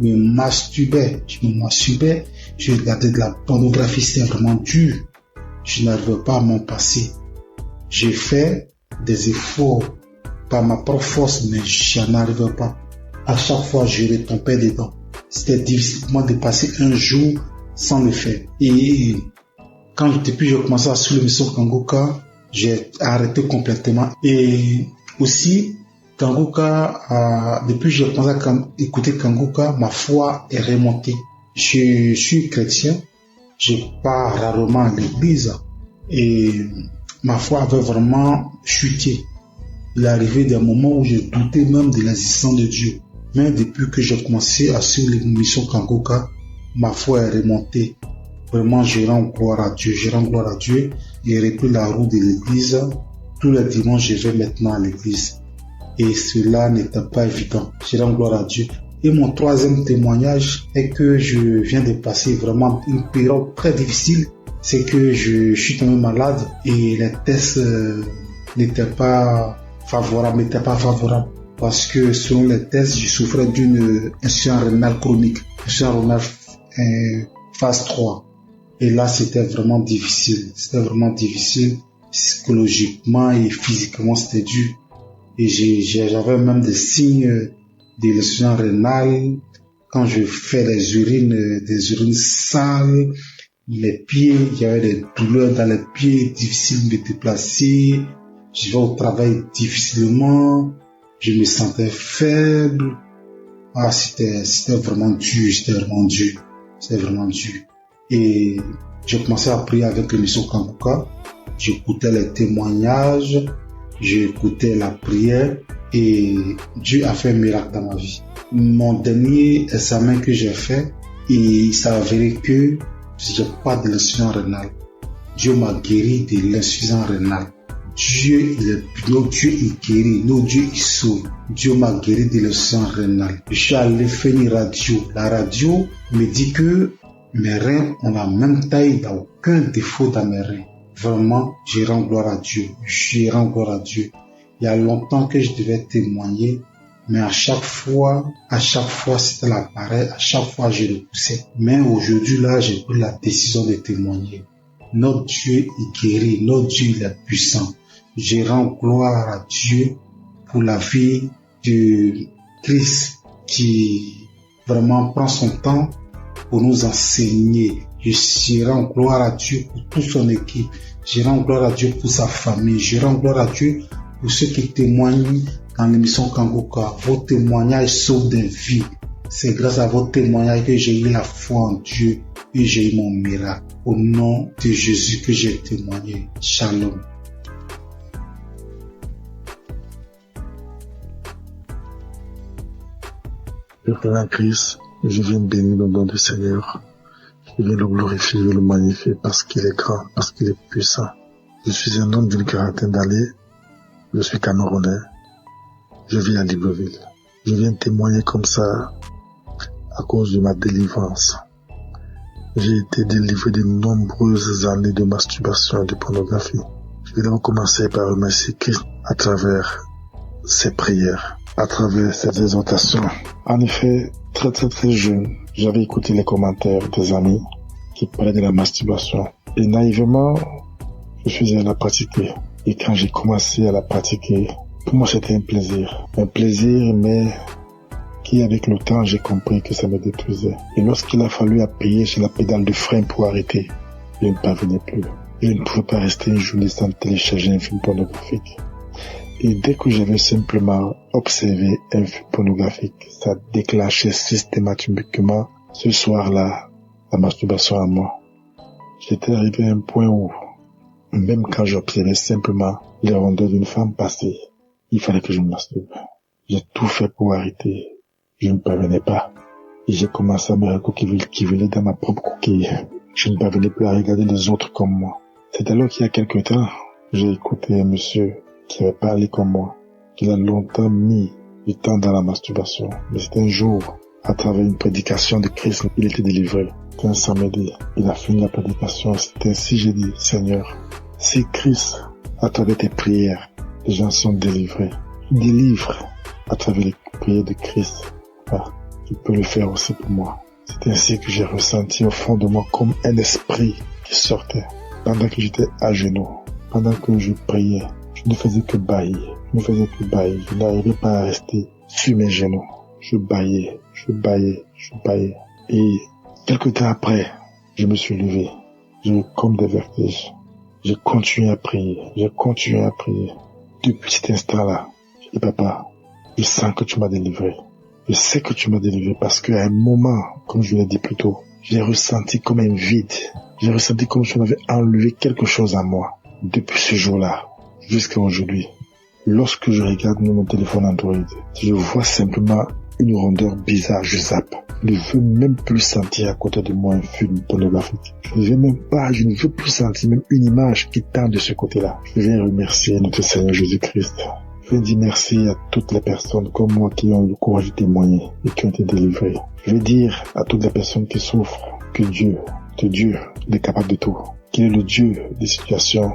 Je me masturbais, je regardais de la pornographie, c'était vraiment dur. Je n'arrivais pas à m'en passer. J'ai fait des efforts par ma propre force, mais je n'en arrivais pas. À chaque fois, je retombais dedans. C'était difficile pour moi de passer un jour sans le faire. Et depuis que j'ai commencé à suivre l'émission Kanguka, j'ai arrêté complètement. Et aussi, Kanguka, depuis que j'ai commencé à écouter Kanguka, ma foi est remontée. Je suis chrétien, je pars rarement à l'église et ma foi avait vraiment chuté. Il est arrivé des moments où je doutais même de l'existence de Dieu. Mais depuis que j'ai commencé à suivre l'émission Kangoka, ma foi est remontée. Vraiment, je rends gloire à Dieu. Je rends gloire à Dieu. J'ai repris la route de l'église. Tous les dimanches, je vais maintenant à l'église. Et cela n'était pas évident. Je rends gloire à Dieu. Et mon troisième témoignage est que je viens de passer vraiment une période très difficile. C'est que je suis tombé malade et les tests n'étaient pas favorables. Parce que selon les tests, je souffrais d'une insuffisance rénale chronique. Insuffisance rénale phase 3. Et là, c'était vraiment difficile. Psychologiquement et physiquement, c'était dur. Et j'avais même des signes de l'insuffisance rénale. Quand je fais des urines sales, les pieds, il y avait des douleurs dans les pieds, difficile de me déplacer. Je vais au travail difficilement. Je me sentais faible. C'était vraiment dur. Et j'ai commencé à prier avec l'émission Kangoka. J'écoutais les témoignages, j'écoutais la prière et Dieu a fait un miracle dans ma vie. Mon dernier examen que j'ai fait, il s'est avéré que j'ai pas de l'insuffisance rénale. Dieu m'a guéri de l'insuffisance rénale. Dieu, notre Dieu, il guérit, notre Dieu, il sauve. Dieu m'a guéri de l'insuffisance rénale. Je suis allé faire une radio. La radio me dit que mes reins ont la même taille, il n'y a aucun défaut dans mes reins. Vraiment, je rends gloire à Dieu. Il y a longtemps que je devais témoigner, mais à chaque fois, c'était l'appareil, à chaque fois, je le poussais. Mais aujourd'hui, là, j'ai pris la décision de témoigner. Notre Dieu, il guérit. Notre Dieu, il est puissant. Je rends gloire à Dieu pour la vie de Christ qui vraiment prend son temps pour nous enseigner. Je rends gloire à Dieu pour toute son équipe. Je rends gloire à Dieu pour sa famille. Je rends gloire à Dieu pour ceux qui témoignent dans l'émission Kangoka. Vos témoignages sauvent des vies. C'est grâce à vos témoignages que j'ai eu la foi en Dieu et j'ai eu mon miracle. Au nom de Jésus que j'ai témoigné. Shalom. Père en Christ, je viens bénir le nom du Seigneur. Je viens le glorifier, je le magnifier parce qu'il est grand, parce qu'il est puissant. Je suis un homme d'une quarantaine d'années. Je suis Camerounais. Je vis à Libreville. Je viens témoigner comme ça à cause de ma délivrance. J'ai été délivré de nombreuses années de masturbation et de pornographie. Je vais donc commencer par remercier Christ à travers ses prières, à travers ses exhortations. En effet, très jeune, j'avais écouté les commentaires des amis qui parlaient de la masturbation. Et naïvement, je suis allé la pratiquer. Et quand j'ai commencé à la pratiquer, pour moi c'était un plaisir. Un plaisir, mais qui avec le temps, j'ai compris que ça me détruisait. Et lorsqu'il a fallu appuyer sur la pédale de frein pour arrêter, je ne parvenais plus. Je ne pouvais pas rester une journée sans télécharger un film pornographique. Et dès que j'avais simplement observé un film pornographique, ça déclenchait systématiquement ce soir-là la masturbation à moi. J'étais arrivé à un point où, même quand j'observais simplement les rondeurs d'une femme passer, il fallait que je me masturbe. J'ai tout fait pour arrêter. Je ne parvenais pas. Et j'ai commencé à me recouquiller dans ma propre coquille. Je ne parvenais plus à regarder les autres comme moi. C'est alors qu'il y a quelque temps, j'ai écouté un monsieur qui avait parlé comme moi, qu'il a longtemps mis du temps dans la masturbation. Mais c'était un jour, à travers une prédication de Christ, il était délivré. C'était un samedi. Il a fini la prédication. C'était ainsi, j'ai dit, Seigneur, si Christ, à travers tes prières, les gens sont délivrés, délivre à travers les prières de Christ. Tu peux le faire aussi pour moi. C'est ainsi que j'ai ressenti au fond de moi comme un esprit qui sortait. Pendant que j'étais à genoux, pendant que je priais, je ne faisais que bâillir. Je n'arrivais pas à rester sur mes genoux. Je bâillais. Et quelque temps après, je me suis levé. J'ai eu comme des vertiges. J'ai continué à prier. Depuis cet instant-là, j'ai dit, papa, je sens que tu m'as délivré. Je sais que tu m'as délivré parce qu'à un moment, comme je l'ai dit plus tôt, j'ai ressenti comme un vide. J'ai ressenti comme si on avait enlevé quelque chose à moi. Depuis ce jour-là, jusqu'à aujourd'hui, lorsque je regarde mon téléphone Android, je vois simplement une rondeur bizarre, je zappe. Je ne veux même plus sentir à côté de moi un film pornographique. Je ne veux plus sentir même une image qui tend de ce côté-là. Je viens remercier notre Seigneur Jésus-Christ. Je viens dire merci à toutes les personnes comme moi qui ont eu le courage de témoigner et qui ont été délivrées. Je vais dire à toutes les personnes qui souffrent que Dieu est capable de tout. Qu'il est le Dieu des situations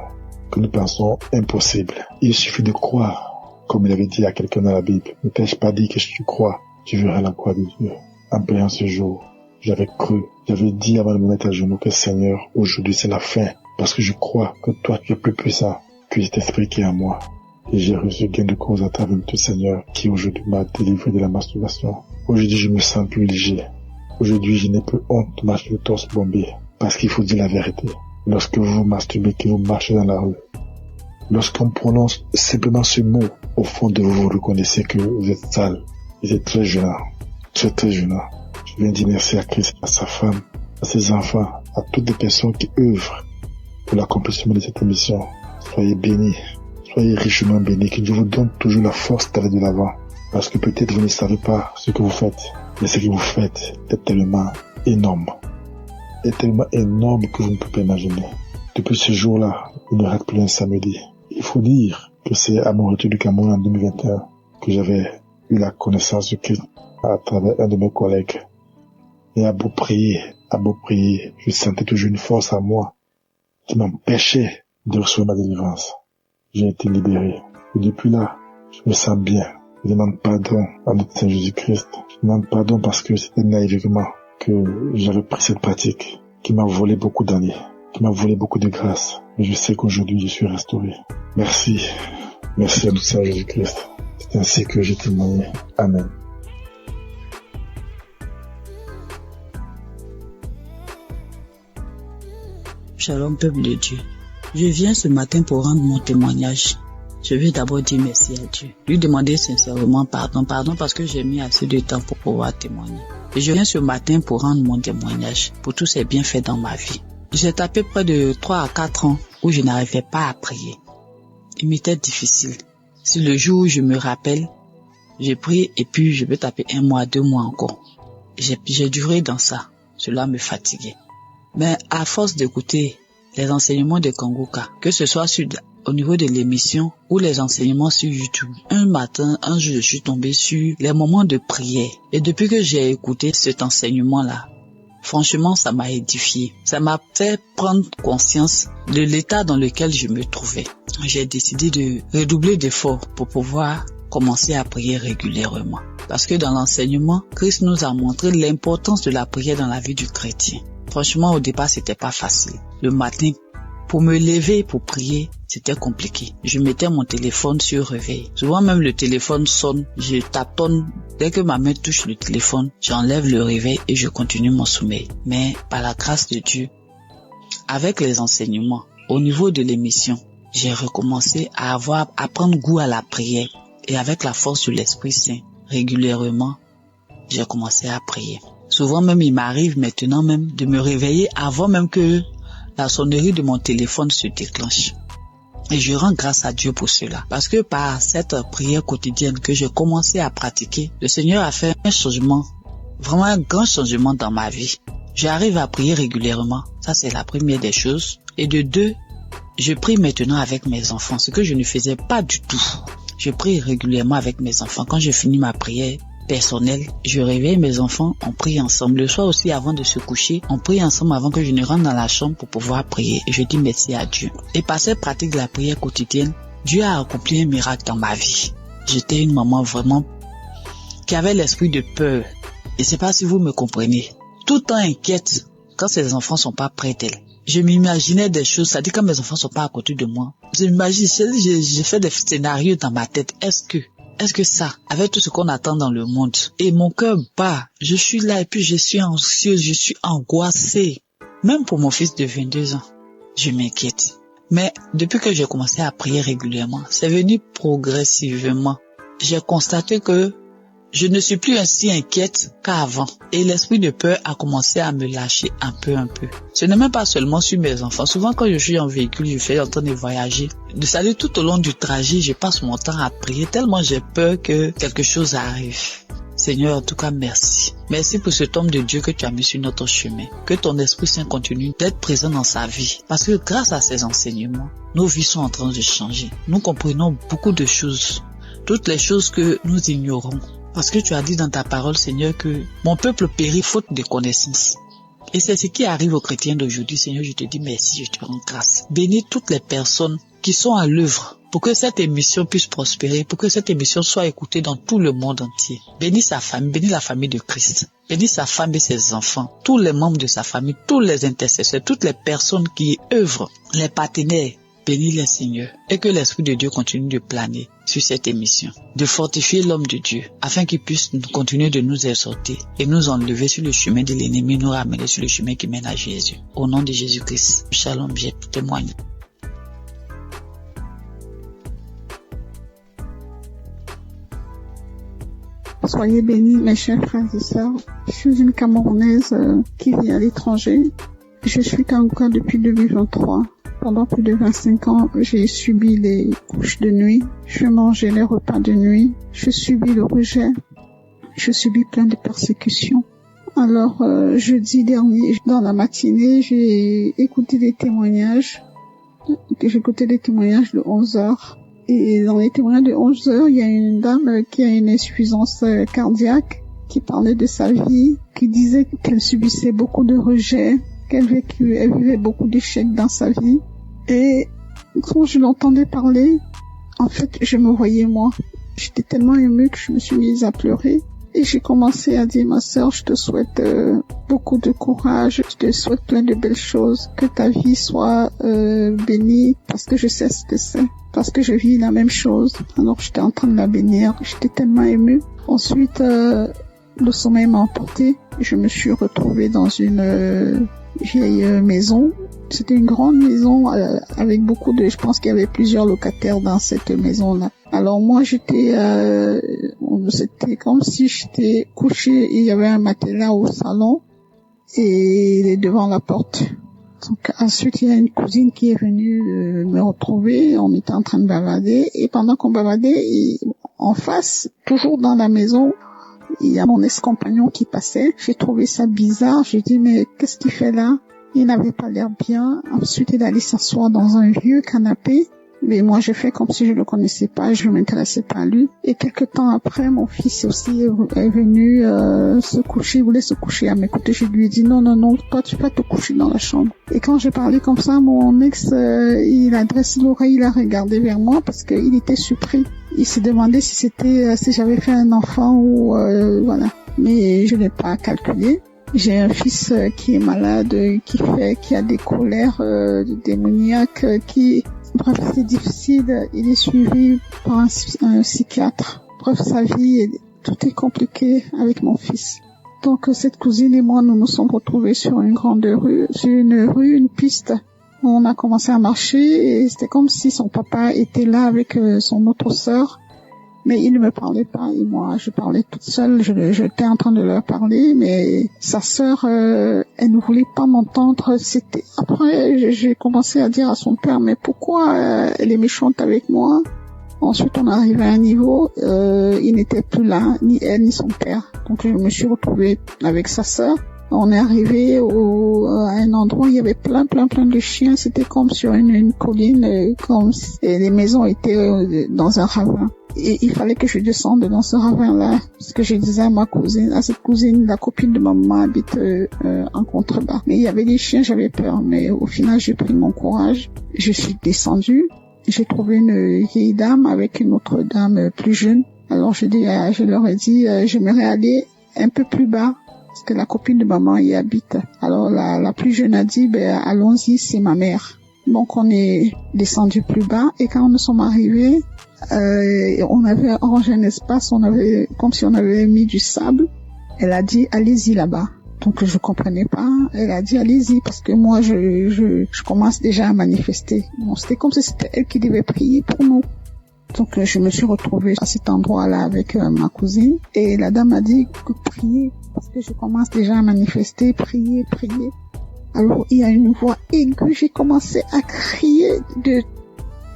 que nous pensons impossibles. Il suffit de croire, comme il avait dit à quelqu'un dans la Bible. Ne t'ai-je pas dit que si tu crois, tu verras la croix de Dieu. En priant ce jour, j'avais cru, j'avais dit avant de me mettre à genoux que Seigneur, aujourd'hui c'est la fin, parce que je crois que toi tu es plus puissant que cet esprit qui est en moi. Et j'ai reçu gain de cause à travers tout Seigneur qui aujourd'hui m'a délivré de la masturbation. Aujourd'hui je me sens plus léger. Aujourd'hui je n'ai plus honte de marcher le torse bombé, parce qu'il faut dire la vérité. Lorsque vous masturbez, que vous marchez dans la rue, lorsqu'on prononce simplement ce mot, au fond de vous, vous reconnaissez que vous êtes sale. Vous êtes très gênant. Très gênant. Je viens dire merci à Christ, à sa femme, à ses enfants, à toutes les personnes qui œuvrent pour l'accomplissement de cette émission. Soyez bénis. Soyez richement bénis. Que Dieu vous donne toujours la force d'aller de l'avant. Parce que peut-être vous ne savez pas ce que vous faites. Mais ce que vous faites est tellement énorme. Est tellement énorme que vous ne pouvez pas imaginer. Depuis ce jour-là, il ne rate plus un samedi. Il faut dire que c'est à mon retour du Cameroun en 2021 que j'avais eu la connaissance de Christ à travers un de mes collègues. Et à beau prier, je sentais toujours une force en moi qui m'empêchait de recevoir ma délivrance. J'ai été libéré. Et depuis là, je me sens bien. Je demande pardon à notre Seigneur Jésus-Christ. Je demande pardon parce que c'était naïvement que j'avais pris cette pratique qui m'a volé beaucoup d'années, qui m'a volé beaucoup de grâce. Mais je sais qu'aujourd'hui, je suis restauré. Merci. Merci à notre Seigneur Jésus-Christ. C'est ainsi que j'ai témoigné. Amen. Shalom, peuple de Dieu. Je viens ce matin pour rendre mon témoignage. Je veux d'abord dire merci à Dieu. Lui demander sincèrement pardon parce que j'ai mis assez de temps pour pouvoir témoigner. Et je viens ce matin pour rendre mon témoignage pour tous ces bienfaits dans ma vie. J'ai tapé près de 3 à 4 ans où je n'arrivais pas à prier. Il m'était difficile. Si le jour où je me rappelle, j'ai prié et puis je peux taper 1 mois, 2 mois encore. J'ai duré dans ça. Cela me fatiguait. Mais à force d'écouter les enseignements de Kanguka, que ce soit au niveau de l'émission ou les enseignements sur YouTube, un jour, je suis tombée sur les moments de prière. Et depuis que j'ai écouté cet enseignement-là, franchement, ça m'a édifié. Ça m'a fait prendre conscience de l'état dans lequel je me trouvais. J'ai décidé de redoubler d'efforts pour pouvoir commencer à prier régulièrement. Parce que dans l'enseignement, Christ nous a montré l'importance de la prière dans la vie du chrétien. Franchement, au départ, c'était pas facile. Le matin, pour me lever pour prier, c'était compliqué. Je mettais mon téléphone sur réveil. Souvent même le téléphone sonne, je tâtonne. Dès que ma main touche le téléphone, j'enlève le réveil et je continue mon sommeil. Mais par la grâce de Dieu, avec les enseignements, au niveau de l'émission, j'ai recommencé à prendre goût à la prière. Et avec la force de l'Esprit Saint, régulièrement, j'ai commencé à prier. Souvent même, il m'arrive maintenant même de me réveiller avant même que la sonnerie de mon téléphone se déclenche. Et je rends grâce à Dieu pour cela. Parce que par cette prière quotidienne que j'ai commencé à pratiquer, le Seigneur a fait un changement, vraiment un grand changement dans ma vie. J'arrive à prier régulièrement. Ça, c'est la première des choses. Et de 2, je prie maintenant avec mes enfants, ce que je ne faisais pas du tout. Je prie régulièrement avec mes enfants. Quand je finis ma prière personnelle, je réveille mes enfants, on prie ensemble. Le soir aussi, avant de se coucher, on prie ensemble avant que je ne rentre dans la chambre pour pouvoir prier. Et je dis merci à Dieu. Et par cette pratique de la prière quotidienne, Dieu a accompli un miracle dans ma vie. J'étais une maman vraiment qui avait l'esprit de peur. Et c'est pas si vous me comprenez. Tout le temps inquiète quand ses enfants sont pas près d'elle. Je m'imaginais des choses, c'est-à-dire quand mes enfants sont pas à côté de moi. J'ai fait des scénarios dans ma tête. Est-ce que ça, avec tout ce qu'on attend dans le monde, et mon cœur bat, je suis là et puis je suis anxieuse, je suis angoissée. Même pour mon fils de 22 ans, je m'inquiète. Mais depuis que j'ai commencé à prier régulièrement, c'est venu progressivement. J'ai constaté que je ne suis plus ainsi inquiète qu'avant. Et l'esprit de peur a commencé à me lâcher un peu. Ce n'est même pas seulement sur mes enfants. Souvent quand je suis en véhicule, je fais en train de voyager. C'est-à-dire tout au long du trajet, je passe mon temps à prier tellement j'ai peur que quelque chose arrive. Seigneur, en tout cas, merci. Merci pour cet homme de Dieu que tu as mis sur notre chemin. Que ton Esprit Saint continue d'être présent dans sa vie. Parce que grâce à ces enseignements, nos vies sont en train de changer. Nous comprenons beaucoup de choses. Toutes les choses que nous ignorons. Parce que tu as dit dans ta parole, Seigneur, que mon peuple périt faute de connaissance. Et c'est ce qui arrive aux chrétiens d'aujourd'hui. Seigneur, je te dis merci, je te rends grâce. Bénis toutes les personnes qui sont à l'œuvre pour que cette émission puisse prospérer, pour que cette émission soit écoutée dans tout le monde entier. Bénis sa famille, bénis la famille de Christ. Bénis sa femme et ses enfants, tous les membres de sa famille, tous les intercesseurs, toutes les personnes qui œuvrent, les partenaires. Bénis les Seigneur et que l'Esprit de Dieu continue de planer sur cette émission, de fortifier l'homme de Dieu afin qu'il puisse continuer de nous exhorter et nous enlever sur le chemin de l'ennemi, nous ramener sur le chemin qui mène à Jésus. Au nom de Jésus-Christ, shalom, je témoigne. Soyez bénis, mes chers frères et sœurs. Je suis une Camerounaise qui vit à l'étranger. Je suis Kanguka depuis 2023. Pendant plus de 25 ans, j'ai subi les couches de nuit. Je mangeais les repas de nuit. Je subis le rejet. Je subis plein de persécutions. Alors, jeudi dernier, dans la matinée, j'ai écouté des témoignages. J'ai écouté des témoignages de 11 heures. Et dans les témoignages de 11 heures, il y a une dame qui a une insuffisance cardiaque, qui parlait de sa vie, qui disait qu'elle subissait beaucoup de rejets, qu'elle vivait beaucoup d'échecs dans sa vie. Et quand je l'entendais parler, en fait, je me voyais moi. J'étais tellement émue que je me suis mise à pleurer. Et j'ai commencé à dire, ma sœur, je te souhaite beaucoup de courage, je te souhaite plein de belles choses, que ta vie soit bénie, parce que je sais ce que c'est, parce que je vis la même chose. Alors j'étais en train de la bénir, j'étais tellement émue. Ensuite, le sommeil m'a emporté, je me suis retrouvée dans une vieille maison. C'était une grande maison avec beaucoup de... Je pense qu'il y avait plusieurs locataires dans cette maison-là. Alors moi, c'était comme si j'étais couchée et il y avait un matelas au salon et devant la porte. Donc ensuite, il y a une cousine qui est venue me retrouver. On était en train de bavader et pendant qu'on bavadait, en face, toujours dans la maison, il y a mon ex-compagnon qui passait. J'ai trouvé ça bizarre. J'ai dit, mais qu'est-ce qu'il fait là? Il n'avait pas l'air bien. Ensuite, il allait s'asseoir dans un vieux canapé. Mais moi, j'ai fait comme si je le connaissais pas, je m'intéressais pas à lui. Et quelque temps après, mon fils aussi est venu se coucher, il voulait se coucher à mes côtés. Je lui ai dit, non, toi, tu vas te coucher dans la chambre. Et quand j'ai parlé comme ça, mon ex, il a dressé l'oreille, il a regardé vers moi parce qu'il était surpris. Il s'est demandé si j'avais fait un enfant ou voilà. Mais je l'ai pas calculé. J'ai un fils qui est malade, qui a des colères démoniaques, bref, c'est difficile. Il est suivi par un psychiatre. Bref, sa vie, tout est compliqué avec mon fils. Donc, cette cousine et moi, nous nous sommes retrouvés sur une grande rue, une piste. On a commencé à marcher et c'était comme si son papa était là avec son autre sœur. Mais il ne me parlait pas et moi, je parlais toute seule. J'étais en train de leur parler, mais sa sœur, elle ne voulait pas m'entendre. Après, j'ai commencé à dire à son père, mais pourquoi elle est méchante avec moi? Ensuite, on est arrivé à un niveau, il n'était plus là, ni elle ni son père. Donc, je me suis retrouvée avec sa sœur. On est arrivé à un endroit où il y avait plein de chiens. C'était comme sur une colline, et les maisons étaient dans un ravin. Et il fallait que je descende dans ce ravin-là, parce que je disais à cette cousine, la copine de ma maman habite en contrebas. Mais il y avait des chiens, j'avais peur. Mais au final, j'ai pris mon courage. Je suis descendue. J'ai trouvé une vieille dame avec une autre dame plus jeune. Alors je leur ai dit, j'aimerais aller un peu plus bas, parce que la copine de maman y habite. Alors la plus jeune a dit, allons-y, c'est ma mère. Donc on est descendu plus bas et quand nous sommes arrivés, on avait arrangé un espace, comme si on avait mis du sable. Elle a dit, allez-y là-bas. Donc je comprenais pas. Elle a dit, allez-y, parce que moi je commence déjà à manifester. Bon, c'était comme si c'était elle qui devait prier pour nous. Donc je me suis retrouvée à cet endroit-là avec ma cousine et la dame a dit, priez, parce que je commence déjà à manifester, priez. Alors il y a une voix aiguë, j'ai commencé à crier de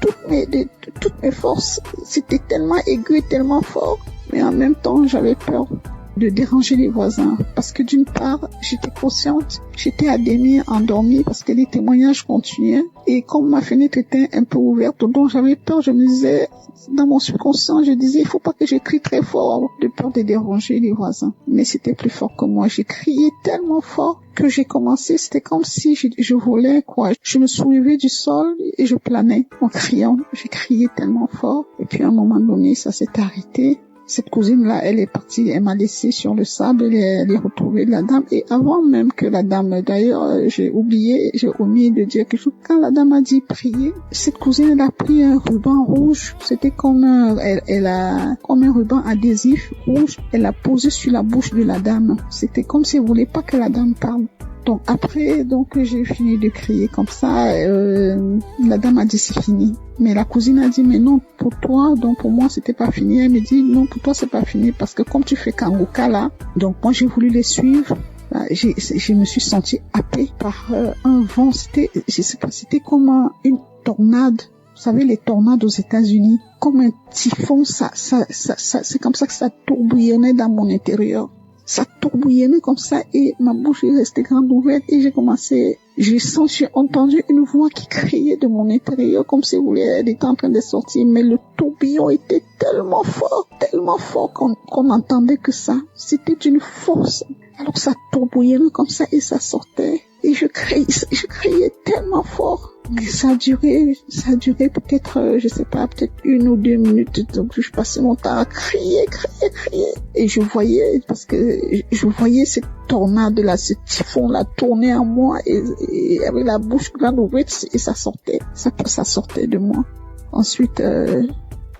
toutes mes forces. C'était tellement aigu et tellement fort, mais en même temps j'avais peur. de déranger les voisins. Parce que d'une part, j'étais consciente, j'étais à demi endormie parce que les témoignages continuaient. Et comme ma fenêtre était un peu ouverte, donc j'avais peur, je me disais, dans mon subconscient, je disais, il faut pas que je crie très fort de peur de déranger les voisins. Mais c'était plus fort que moi. J'ai crié tellement fort que j'ai commencé, c'était comme si je volais, quoi. Je me soulevais du sol et je planais en criant. J'ai crié tellement fort. Et puis à un moment donné, ça s'est arrêté. Cette cousine-là, elle est partie, elle m'a laissé sur le sable, elle est retrouvée la dame. Et avant même que la dame, d'ailleurs, j'ai omis de dire quelque chose. Quand la dame a dit prier, cette cousine, elle a pris un ruban rouge. C'était comme elle a comme un ruban adhésif rouge. Elle l'a posé sur la bouche de la dame. C'était comme si elle voulait pas que la dame parle. Donc après, j'ai fini de crier comme ça. La dame a dit c'est fini. Mais la cousine a dit mais non pour toi, donc pour moi c'était pas fini. Elle me dit non pour toi c'est pas fini parce que comme tu fais Kanguka là, donc moi j'ai voulu les suivre. Je me suis sentie happée par un vent. C'était comme une tornade. Vous savez les tornades aux États-Unis, comme un typhon. C'est comme ça que ça tourbillonnait dans mon intérieur. Ça tourbillonnait comme ça et ma bouche est restée grande ouverte et j'ai entendu une voix qui criait de mon intérieur comme si elle était en train de sortir, mais le tourbillon était tellement fort qu'on entendait que ça. C'était d'une force. Alors ça tourbillonnait comme ça et ça sortait. Et je criais tellement fort que ça a duré peut-être, je sais pas, peut-être 1 ou 2 minutes. Donc je passais mon temps à crier. Et je voyais cette tornade là, ce typhon là tourner en moi et avec la bouche grande ouverte et ça sortait de moi. Ensuite,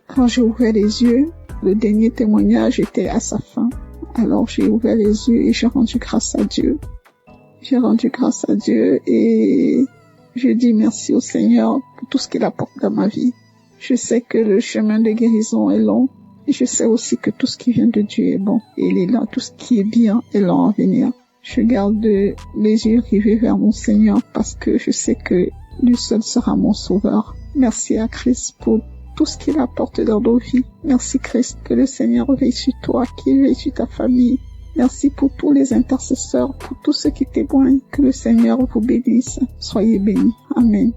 quand j'ai ouvert les yeux, le dernier témoignage était à sa fin. Alors j'ai ouvert les yeux et j'ai rendu grâce à Dieu. Et je dis merci au Seigneur pour tout ce qu'il apporte dans ma vie. Je sais que le chemin de guérison est long et je sais aussi que tout ce qui vient de Dieu est bon. Et il est là, tout ce qui est bien est long à venir. Je garde les yeux rivés vers mon Seigneur parce que je sais que lui seul sera mon sauveur. Merci à Christ pour tout ce qu'il apporte dans nos vies. Merci Christ, que le Seigneur veille sur toi, qu'il veille sur ta famille. Merci pour tous les intercesseurs, pour tous ceux qui témoignent. Que le Seigneur vous bénisse. Soyez bénis. Amen.